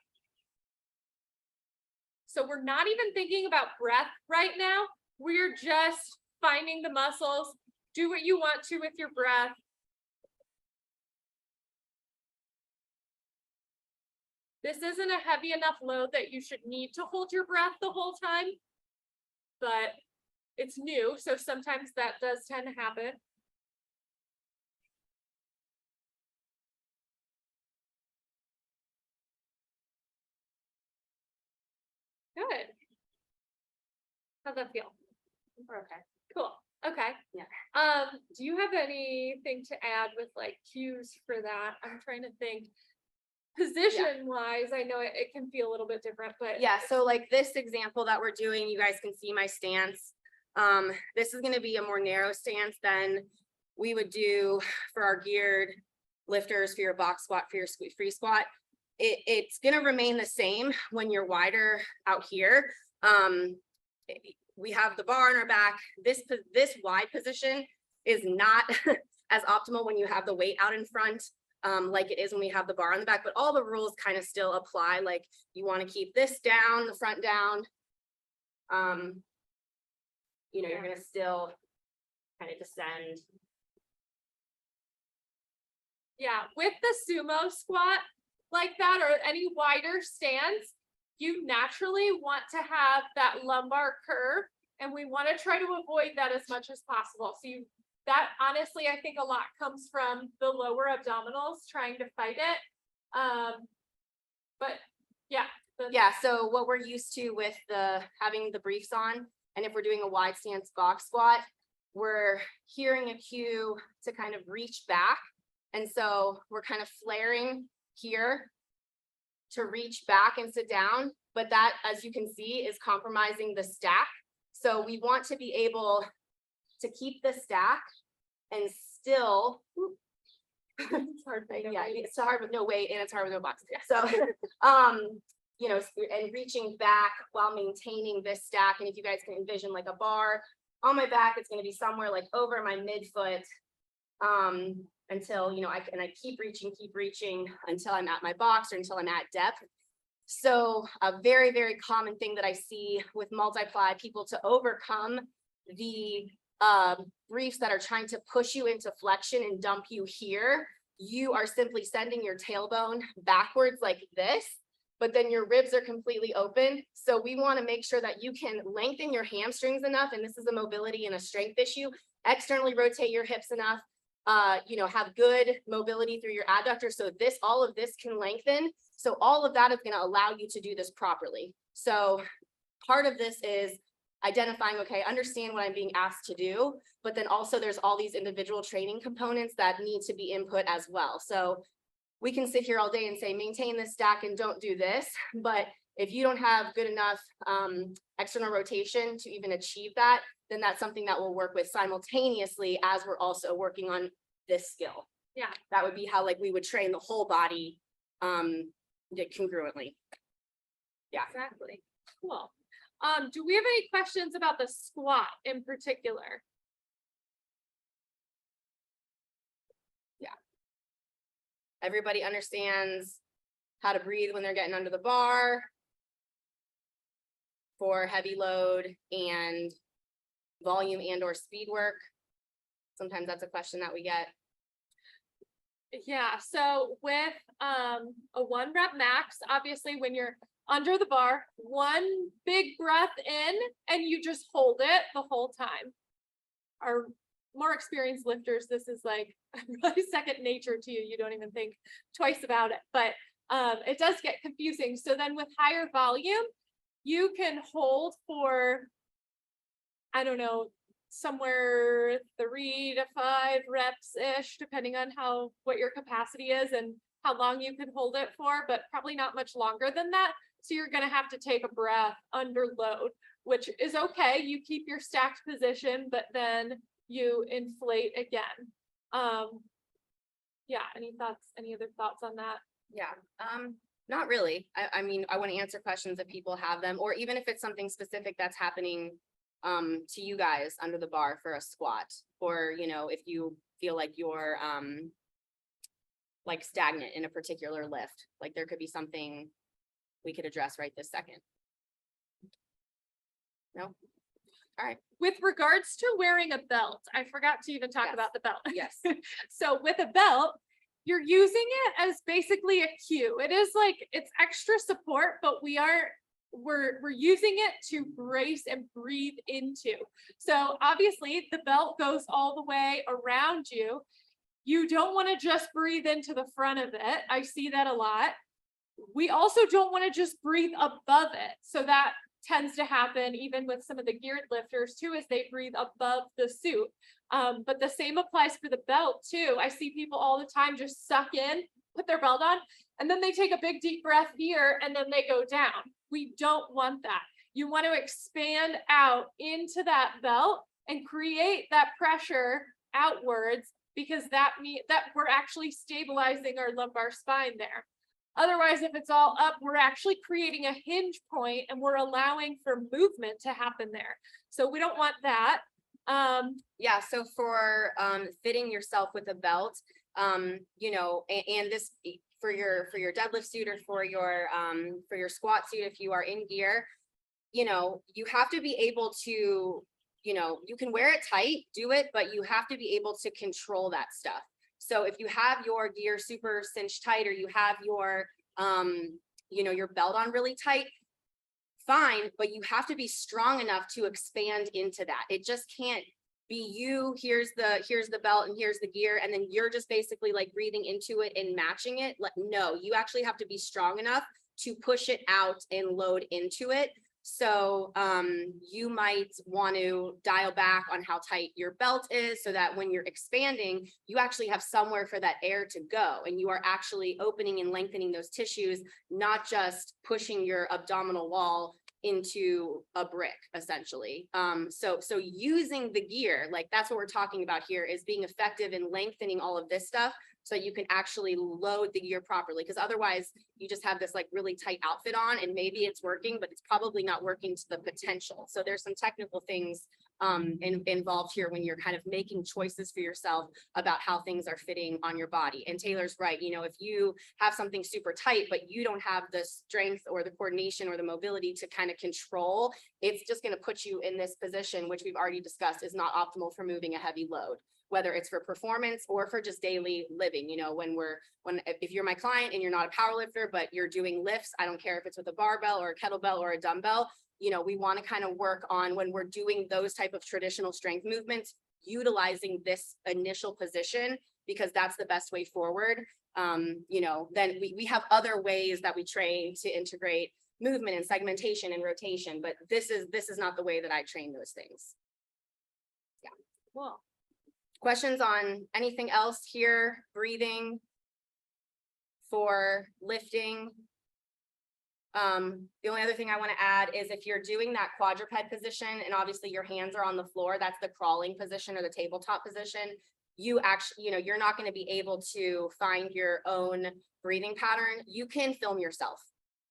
So we're not even thinking about breath right now. We're just finding the muscles. Do what you want to with your breath. This isn't a heavy enough load that you should need to hold your breath the whole time, but it's new, so sometimes that does tend to happen. Good. How'd that feel? Okay. Cool. Okay. Yeah. Do you have anything to add with like cues for that? I'm trying to think. Position wise, I know it can feel a little bit different, but Yeah, so like this example that we're doing, you guys can see my stance. This is going to be a more narrow stance than we would do for our geared lifters, for your box squat, for your free squat. It's going to remain the same when you're wider out here. We have the bar on our back. This wide position is not as optimal when you have the weight out in front. Like it is when we have the bar on the back, but all the rules kind of still apply. Like you want to keep this down, the front down. You know, you're going to still kind of descend. yeah, with the sumo squat like that or any wider stance, you naturally want to have that lumbar curve, and we want to try to avoid that as much as possible. So that honestly, I think a lot comes from the lower abdominals trying to fight it. But yeah. Yeah, so what we're used to with having the briefs on, and if we're doing a wide stance box squat, we're hearing a cue to kind of reach back. And so we're kind of flaring here to reach back and sit down. But that, as you can see, is compromising the stack. So we want to be able to keep the stack and still, It's hard. yeah, it's hard with no weight and it's hard with no box. So, you know, and reaching back while maintaining this stack. And if you guys can envision like a bar on my back, it's going to be somewhere like over my midfoot, until, you know, I keep reaching until I'm at my box or until I'm at depth. So a very, very common thing that I see with multiply people to overcome the briefs that are trying to push you into flexion and dump you here, you are simply sending your tailbone backwards like this, but then your ribs are completely open. So we want to make sure that you can lengthen your hamstrings enough, and this is a mobility and a strength issue, externally rotate your hips enough, you know, have good mobility through your adductors. So all of this can lengthen. So all of that is going to allow you to do this properly. So part of this is identifying, okay, understand what I'm being asked to do, but then also there's all these individual training components that need to be input as well. So we can sit here all day and say, maintain this stack and don't do this. But if you don't have good enough external rotation to even achieve that, then that's something that we'll work with simultaneously as we're also working on this skill. Yeah. That would be how like we would train the whole body congruently. Yeah. Exactly. Cool. Do we have any questions about the squat in particular? Yeah. Everybody understands how to breathe when they're getting under the bar for heavy load and volume and or speed work. Sometimes that's a question that we get. Yeah, so with a 1 rep max, obviously when you're under the bar, 1 big breath in and you just hold it the whole time. Our more experienced lifters, this is like really second nature to you. You don't even think twice about it, but it does get confusing. So then with higher volume, you can hold for, I don't know, somewhere 3 to 5 reps ish, depending on what your capacity is and how long you can hold it for, but probably not much longer than that. So you're going to have to take a breath under load, which is okay. You keep your stacked position, but then you inflate again. Yeah, any other thoughts on that? Yeah, not really. I mean, I want to answer questions if people have them, or even if it's something specific that's happening to you guys under the bar for a squat, or, you know, if you feel like you're like stagnant in a particular lift, like there could be something we could address right this second. No? All right. With regards to wearing a belt, I forgot to even talk Yes. about the belt. Yes. So with a belt, you're using it as basically a cue. It is like, it's extra support, but we're using it to brace and breathe into. So obviously the belt goes all the way around you. You don't want to just breathe into the front of it. I see that a lot. We also don't want to just breathe above it. So that tends to happen even with some of the geared lifters too, as they breathe above the suit. But the same applies for the belt too. I see people all the time just suck in, put their belt on, and then they take a big deep breath here and then they go down. We don't want that. You want to expand out into that belt and create that pressure outwards, because that means that we're actually stabilizing our lumbar spine there. Otherwise, if it's all up, we're actually creating a hinge point and we're allowing for movement to happen there. So we don't want that. Yeah, so for fitting yourself with a belt, you know, and this for your deadlift suit or for your squat suit, if you are in gear, you know, you have to be able to, you know, you can wear it tight, do it, but you have to be able to control that stuff. So if you have your gear super cinched tight, or you have your, you know, your belt on really tight, fine, but you have to be strong enough to expand into that. It just can't be you, here's the belt and here's the gear, and then you're just basically like breathing into it and matching it. No, you actually have to be strong enough to push it out and load into it. So you might want to dial back on how tight your belt is, so that when you're expanding, you actually have somewhere for that air to go, and you are actually opening and lengthening those tissues, not just pushing your abdominal wall into a brick, essentially. So using the gear, like that's what we're talking about here, is being effective in lengthening all of this stuff, so you can actually load the gear properly. Because otherwise you just have this like really tight outfit on, and maybe it's working, but it's probably not working to the potential. So there's some technical things involved here when you're kind of making choices for yourself about how things are fitting on your body. And Taylor's right, you know, if you have something super tight, but you don't have the strength or the coordination or the mobility to kind of control, it's just going to put you in this position, which we've already discussed is not optimal for moving a heavy load, whether it's for performance or for just daily living. You know, if you're my client and you're not a power lifter, but you're doing lifts, I don't care if it's with a barbell or a kettlebell or a dumbbell, you know, we want to kind of work on, when we're doing those type of traditional strength movements, utilizing this initial position, because that's the best way forward. You know, then we have other ways that we train to integrate movement and segmentation and rotation, but this is not the way that I train those things. Yeah. Cool. Questions on anything else here? Breathing for lifting. The only other thing I want to add is, if you're doing that quadruped position and obviously your hands are on the floor, that's the crawling position or the tabletop position. You actually, you know, you're not going to be able to find your own breathing pattern. You can film yourself.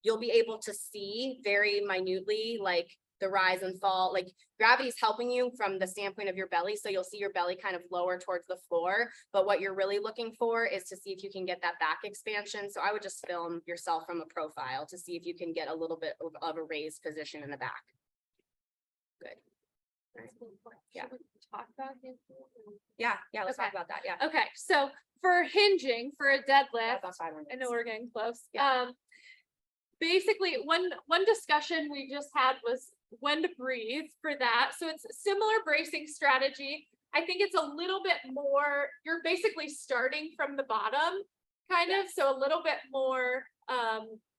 You'll be able to see very minutely, like the rise and fall, like gravity is helping you from the standpoint of your belly. So you'll see your belly kind of lower towards the floor, but what you're really looking for is to see if you can get that back expansion. So I would just film yourself from a profile to see if you can get a little bit of a raised position in the back. Good. Yeah. Should we talk about hinging? Yeah. Let's Okay. talk about that. Yeah. Okay, so for hinging for a deadlift, That's 5 minutes. I know we're getting close. Yeah. Basically, one discussion we just had was when to breathe for that. So it's a similar bracing strategy. I think it's a little bit more, you're basically starting from the bottom, kind of, so a little bit more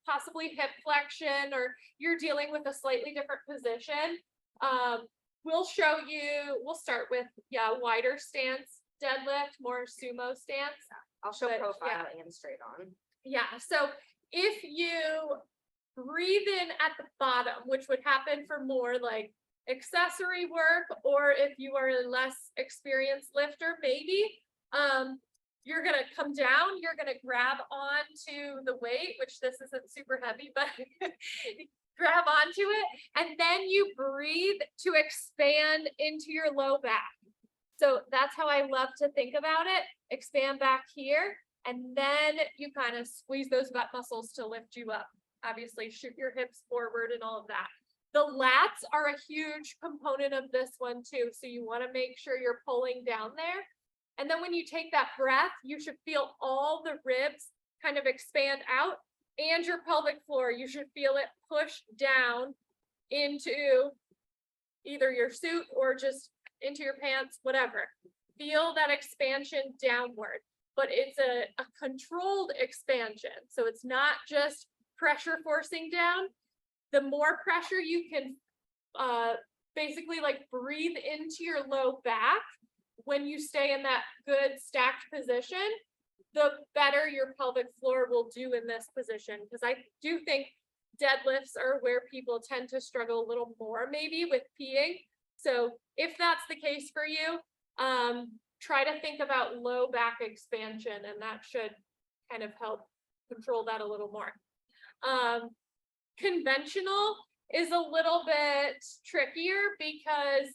possibly hip flexion, or you're dealing with a slightly different position. we'll show you, we'll start with, wider stance, deadlift, more sumo stance. I'll show But, profile and straight on. Yeah, so if you breathe in at the bottom, which would happen for more like accessory work, or if you are a less experienced lifter, maybe, you're gonna come down, you're gonna grab onto the weight, which this isn't super heavy, but grab onto it, and then you breathe to expand into your low back. So that's how I love to think about it. Expand back here, and then you kind of squeeze those butt muscles to lift you up. Obviously, shoot your hips forward and all of that. The lats are a huge component of this one too. So you want to make sure you're pulling down there. And then when you take that breath, you should feel all the ribs kind of expand out, and your pelvic floor, you should feel it push down into either your suit or just into your pants, whatever. Feel that expansion downward, but it's a controlled expansion. So it's not just pressure forcing down. The more pressure you can basically like breathe into your low back when you stay in that good stacked position, the better your pelvic floor will do in this position. Because I do think deadlifts are where people tend to struggle a little more maybe with peeing. So if that's the case for you, try to think about low back expansion, and that should kind of help control that a little more. Conventional is a little bit trickier because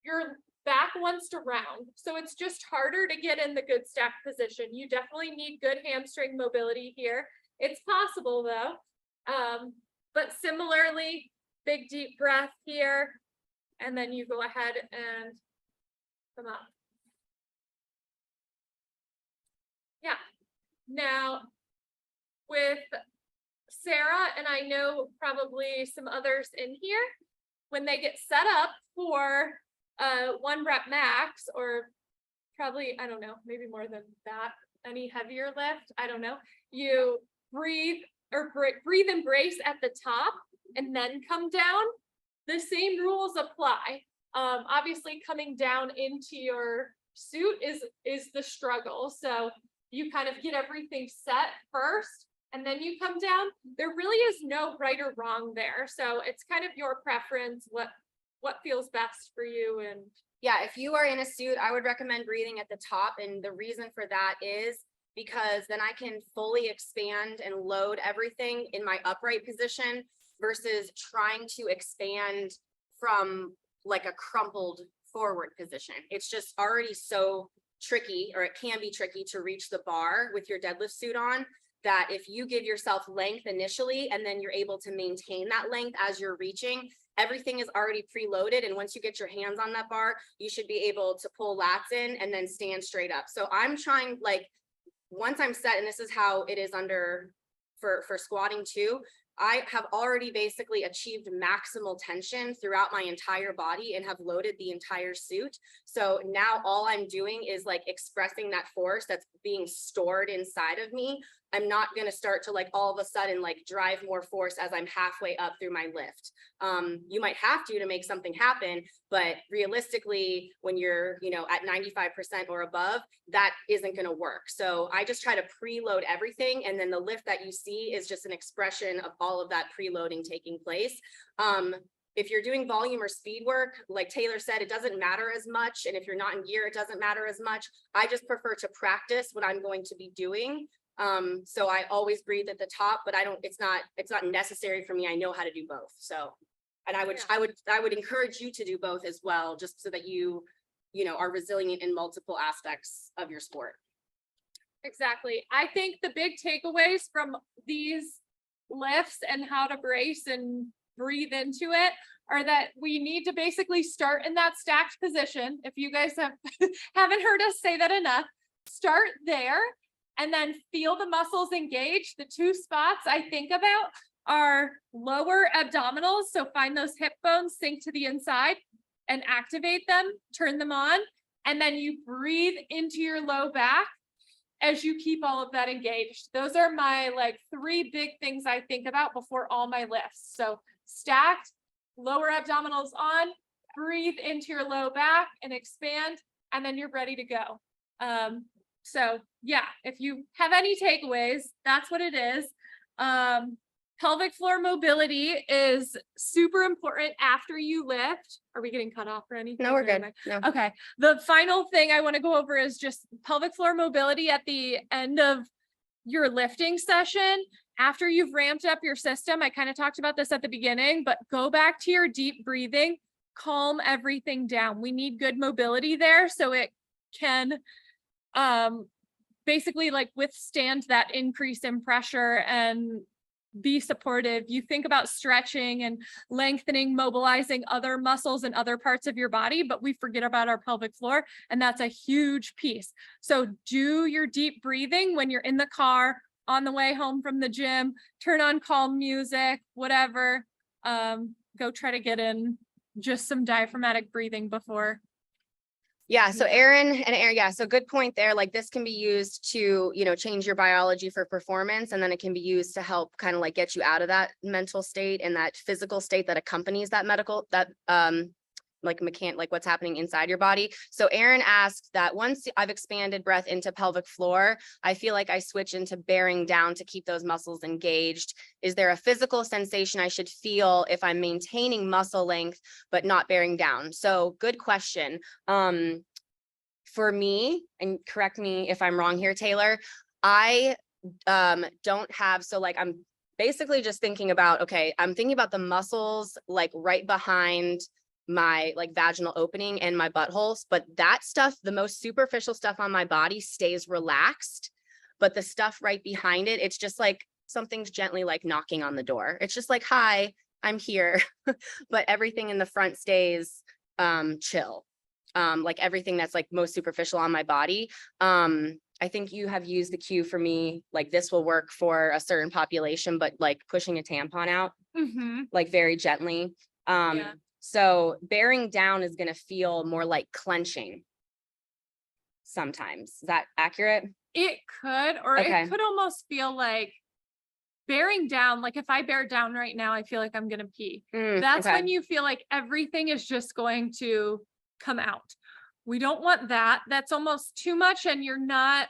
your back wants to round. So it's just harder to get in the good stack position. You definitely need good hamstring mobility here. It's possible though. But similarly, big deep breath here, and then you go ahead and come up. Yeah. Now with Sarah, and I know probably some others in here, when they get set up for 1 rep max, or probably, I don't know, maybe more than that, any heavier lift, I don't know, you breathe and brace at the top and then come down. The same rules apply. Obviously coming down into your suit is the struggle. So you kind of get everything set first, and then you come down. There really is no right or wrong there. So it's kind of your preference, what feels best for you. And yeah, if you are in a suit, I would recommend breathing at the top. And the reason for that is because then I can fully expand and load everything in my upright position versus trying to expand from like a crumpled forward position. It's just already so tricky, or it can be tricky to reach the bar with your deadlift suit on, that if you give yourself length initially and then you're able to maintain that length as you're reaching, everything is already preloaded. And once you get your hands on that bar, you should be able to pull lats in and then stand straight up. So I'm trying, like, once I'm set, and this is how it is under for squatting too, I have already basically achieved maximal tension throughout my entire body and have loaded the entire suit. So now all I'm doing is like expressing that force that's being stored inside of me. I'm not going to start to like all of a sudden like drive more force as I'm halfway up through my lift. You might have to make something happen, but realistically, when you're, at 95% or above, that isn't going to work. So I just try to preload everything. And then the lift that you see is just an expression of all of that preloading taking place. If you're doing volume or speed work, like Taylor said, it doesn't matter as much. And if you're not in gear, it doesn't matter as much. I just prefer to practice what I'm going to be doing. So I always breathe at the top, but it's not necessary for me. I know how to do both. So, and I would encourage you to do both as well, just so that you are resilient in multiple aspects of your sport. Exactly. I think the big takeaways from these lifts and how to brace and breathe into it are that we need to basically start in that stacked position. If you guys haven't heard us say that enough, start there. And then feel the muscles engage. The 2 spots I think about are lower abdominals. So find those hip bones, sink to the inside and activate them, turn them on. And then you breathe into your low back as you keep all of that engaged. Those are my 3 big things I think about before all my lifts. So stacked, lower abdominals on, breathe into your low back and expand, and then you're ready to go. So yeah, if you have any takeaways, that's what it is. Pelvic floor mobility is super important after you lift. Are we getting cut off or anything? No, we're Or good. am I- No. Okay. The final thing I want to go over is just pelvic floor mobility at the end of your lifting session. After you've ramped up your system, I kind of talked about this at the beginning, but go back to your deep breathing, calm everything down. We need good mobility there so it can basically like withstand that increase in pressure and be supportive. You think about stretching and lengthening, mobilizing other muscles and other parts of your body, but we forget about our pelvic floor, and that's a huge piece. So do your deep breathing when you're in the car, on the way home from the gym, turn on calm music, whatever. Go try to get in just some diaphragmatic breathing before. Yeah. So Yeah. Aaron, yeah. So good point there. Like this can be used to, change your biology for performance. And then it can be used to help kind of like get you out of that mental state and that physical state that accompanies that like what's happening inside your body. So Aaron asked that once I've expanded breath into pelvic floor, I feel like I switch into bearing down to keep those muscles engaged. Is there a physical sensation I should feel if I'm maintaining muscle length, but not bearing down? So good question. For me, and correct me if I'm wrong here, Taylor, I don't have, so like I'm basically just thinking about, okay, I'm thinking about the muscles like right behind my like vaginal opening and my buttholes, but that stuff, the most superficial stuff on my body stays relaxed, but the stuff right behind it, it's just like something's gently like knocking on the door. It's just like, hi, I'm here. But everything in the front stays chill. Like everything that's like most superficial on my body. I think you have used the cue for me, like this will work for a certain population, but like pushing a tampon out, like very gently. Yeah. So bearing down is going to feel more like clenching sometimes. Is that accurate? It could, or Okay. it could almost feel like bearing down. Like if I bear down right now, I feel like I'm going to pee. That's Okay. when you feel like everything is just going to come out. We don't want that. That's almost too much, and you're not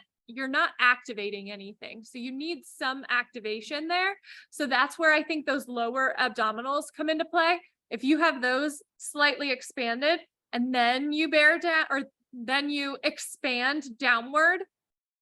activating anything. So you need some activation there. So that's where I think those lower abdominals come into play. If you have those slightly expanded and then you bear down, or then you expand downward,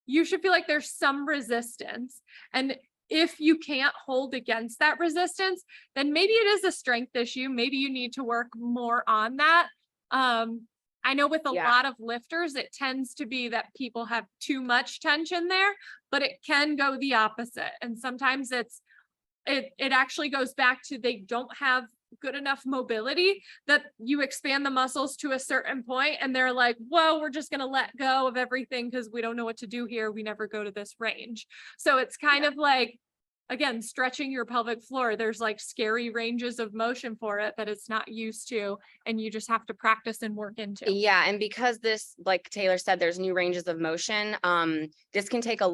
you should feel like there's some resistance. And if you can't hold against that resistance, then maybe it is a strength issue. Maybe you need to work more on that. I know with a lot of lifters, it tends to be that people have too much tension there, but it can go the opposite. And sometimes it actually goes back to they don't have good enough mobility, that you expand the muscles to a certain point and they're like, whoa, we're just going to let go of everything because we don't know what to do here. We never go to this range. So it's kind of like, again, stretching your pelvic floor. There's like scary ranges of motion for it that it's not used to, and you just have to practice and work into. Yeah. And because this, like Taylor said, there's new ranges of motion, this can take a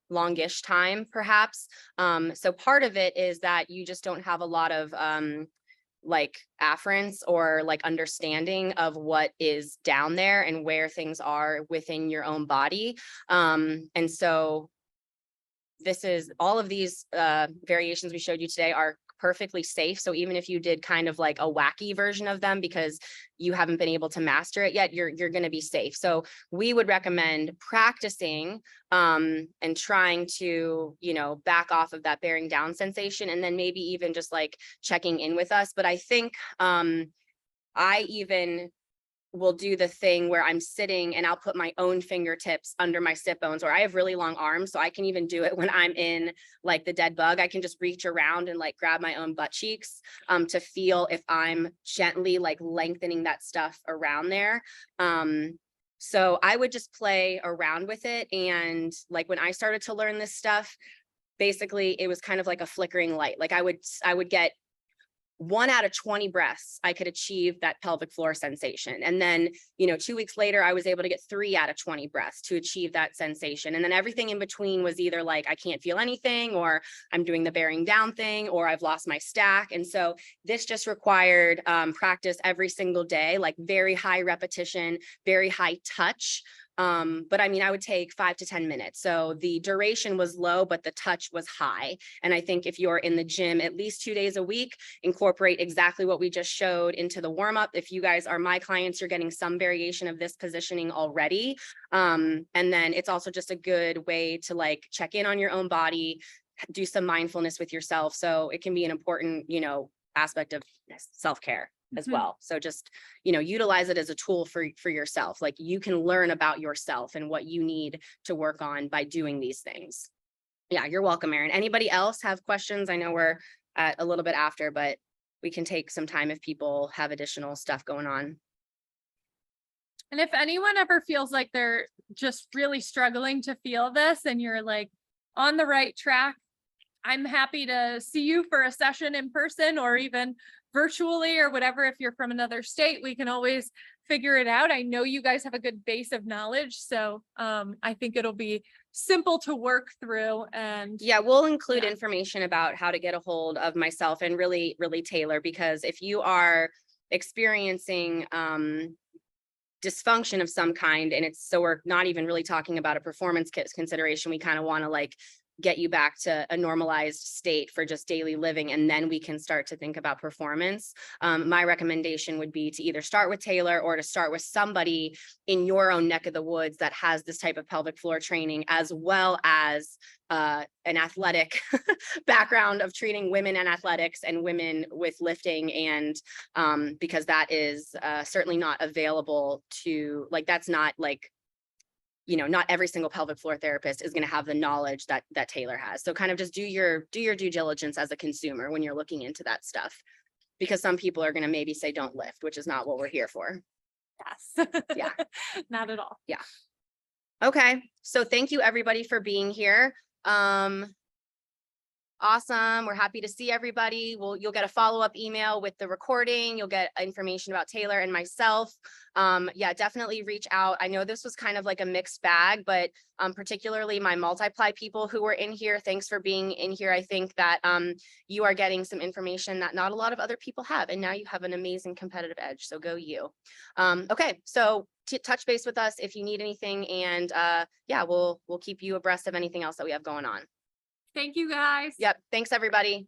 longish time, perhaps. So part of it is that you just don't have a lot of like afference or like understanding of what is down there and where things are within your own body. And so this is all of these variations we showed you today are perfectly safe. So even if you did kind of like a wacky version of them because you haven't been able to master it yet, you're going to be safe. So we would recommend practicing and trying to, back off of that bearing down sensation, and then maybe even just like checking in with us. But I think I even will do the thing where I'm sitting and I'll put my own fingertips under my sit bones, or I have really long arms, so I can even do it when I'm in like the dead bug. I can just reach around and like grab my own butt cheeks to feel if I'm gently like lengthening that stuff around there. So I would just play around with it. And like when I started to learn this stuff, basically it was kind of like a flickering light. Like I would get 1 out of 20 breaths, I could achieve that pelvic floor sensation. And then, 2 weeks later, I was able to get 3 out of 20 breaths to achieve that sensation. And then everything in between was either like, I can't feel anything, or I'm doing the bearing down thing, or I've lost my stack. And so this just required practice every single day, like very high repetition, very high touch. But I mean, I would take 5 to 10 minutes. So the duration was low, but the touch was high. And I think if you're in the gym at least 2 days a week, incorporate exactly what we just showed into the warm up. If you guys are my clients, you're getting some variation of this positioning already. And then it's also just a good way to like check in on your own body, do some mindfulness with yourself. So it can be an important, aspect of self-care as well. So just, utilize it as a tool for yourself. Like you can learn about yourself and what you need to work on by doing these things. Yeah, you're welcome, Erin. Anybody else have questions? I know we're at a little bit after, but we can take some time if people have additional stuff going on. And if anyone ever feels like they're just really struggling to feel this and you're like on the right track, I'm happy to see you for a session in person or even virtually or whatever. If you're from another state, we can always figure it out. I know you guys have a good base of knowledge, so I think it'll be simple to work through. And yeah, we'll include information about how to get a hold of myself and really Taylor, because if you are experiencing dysfunction of some kind, and so we're not even really talking about a performance consideration, we kind of want to like get you back to a normalized state for just daily living, and then we can start to think about performance. My recommendation would be to either start with Taylor or to start with somebody in your own neck of the woods that has this type of pelvic floor training, as well as an athletic background of treating women in athletics and women with lifting. And because that is certainly not available to, like, that's not like, not every single pelvic floor therapist is going to have the knowledge that Taylor has. So kind of just do your due diligence as a consumer when you're looking into that stuff, because some people are going to maybe say don't lift, which is not what we're here for. yes, Yeah, not at all. Yeah. Okay. So thank you everybody for being here. Awesome. We're happy to see everybody. You'll get a follow-up email with the recording. You'll get information about Taylor and myself. Yeah, definitely reach out. I know this was kind of like a mixed bag, but particularly my multiply people who were in here, thanks for being in here. I think that you are getting some information that not a lot of other people have, and now you have an amazing competitive edge. So go you. Okay, so touch base with us if you need anything, and yeah, we'll keep you abreast of anything else that we have going on. Thank you guys. Yep. Thanks, everybody.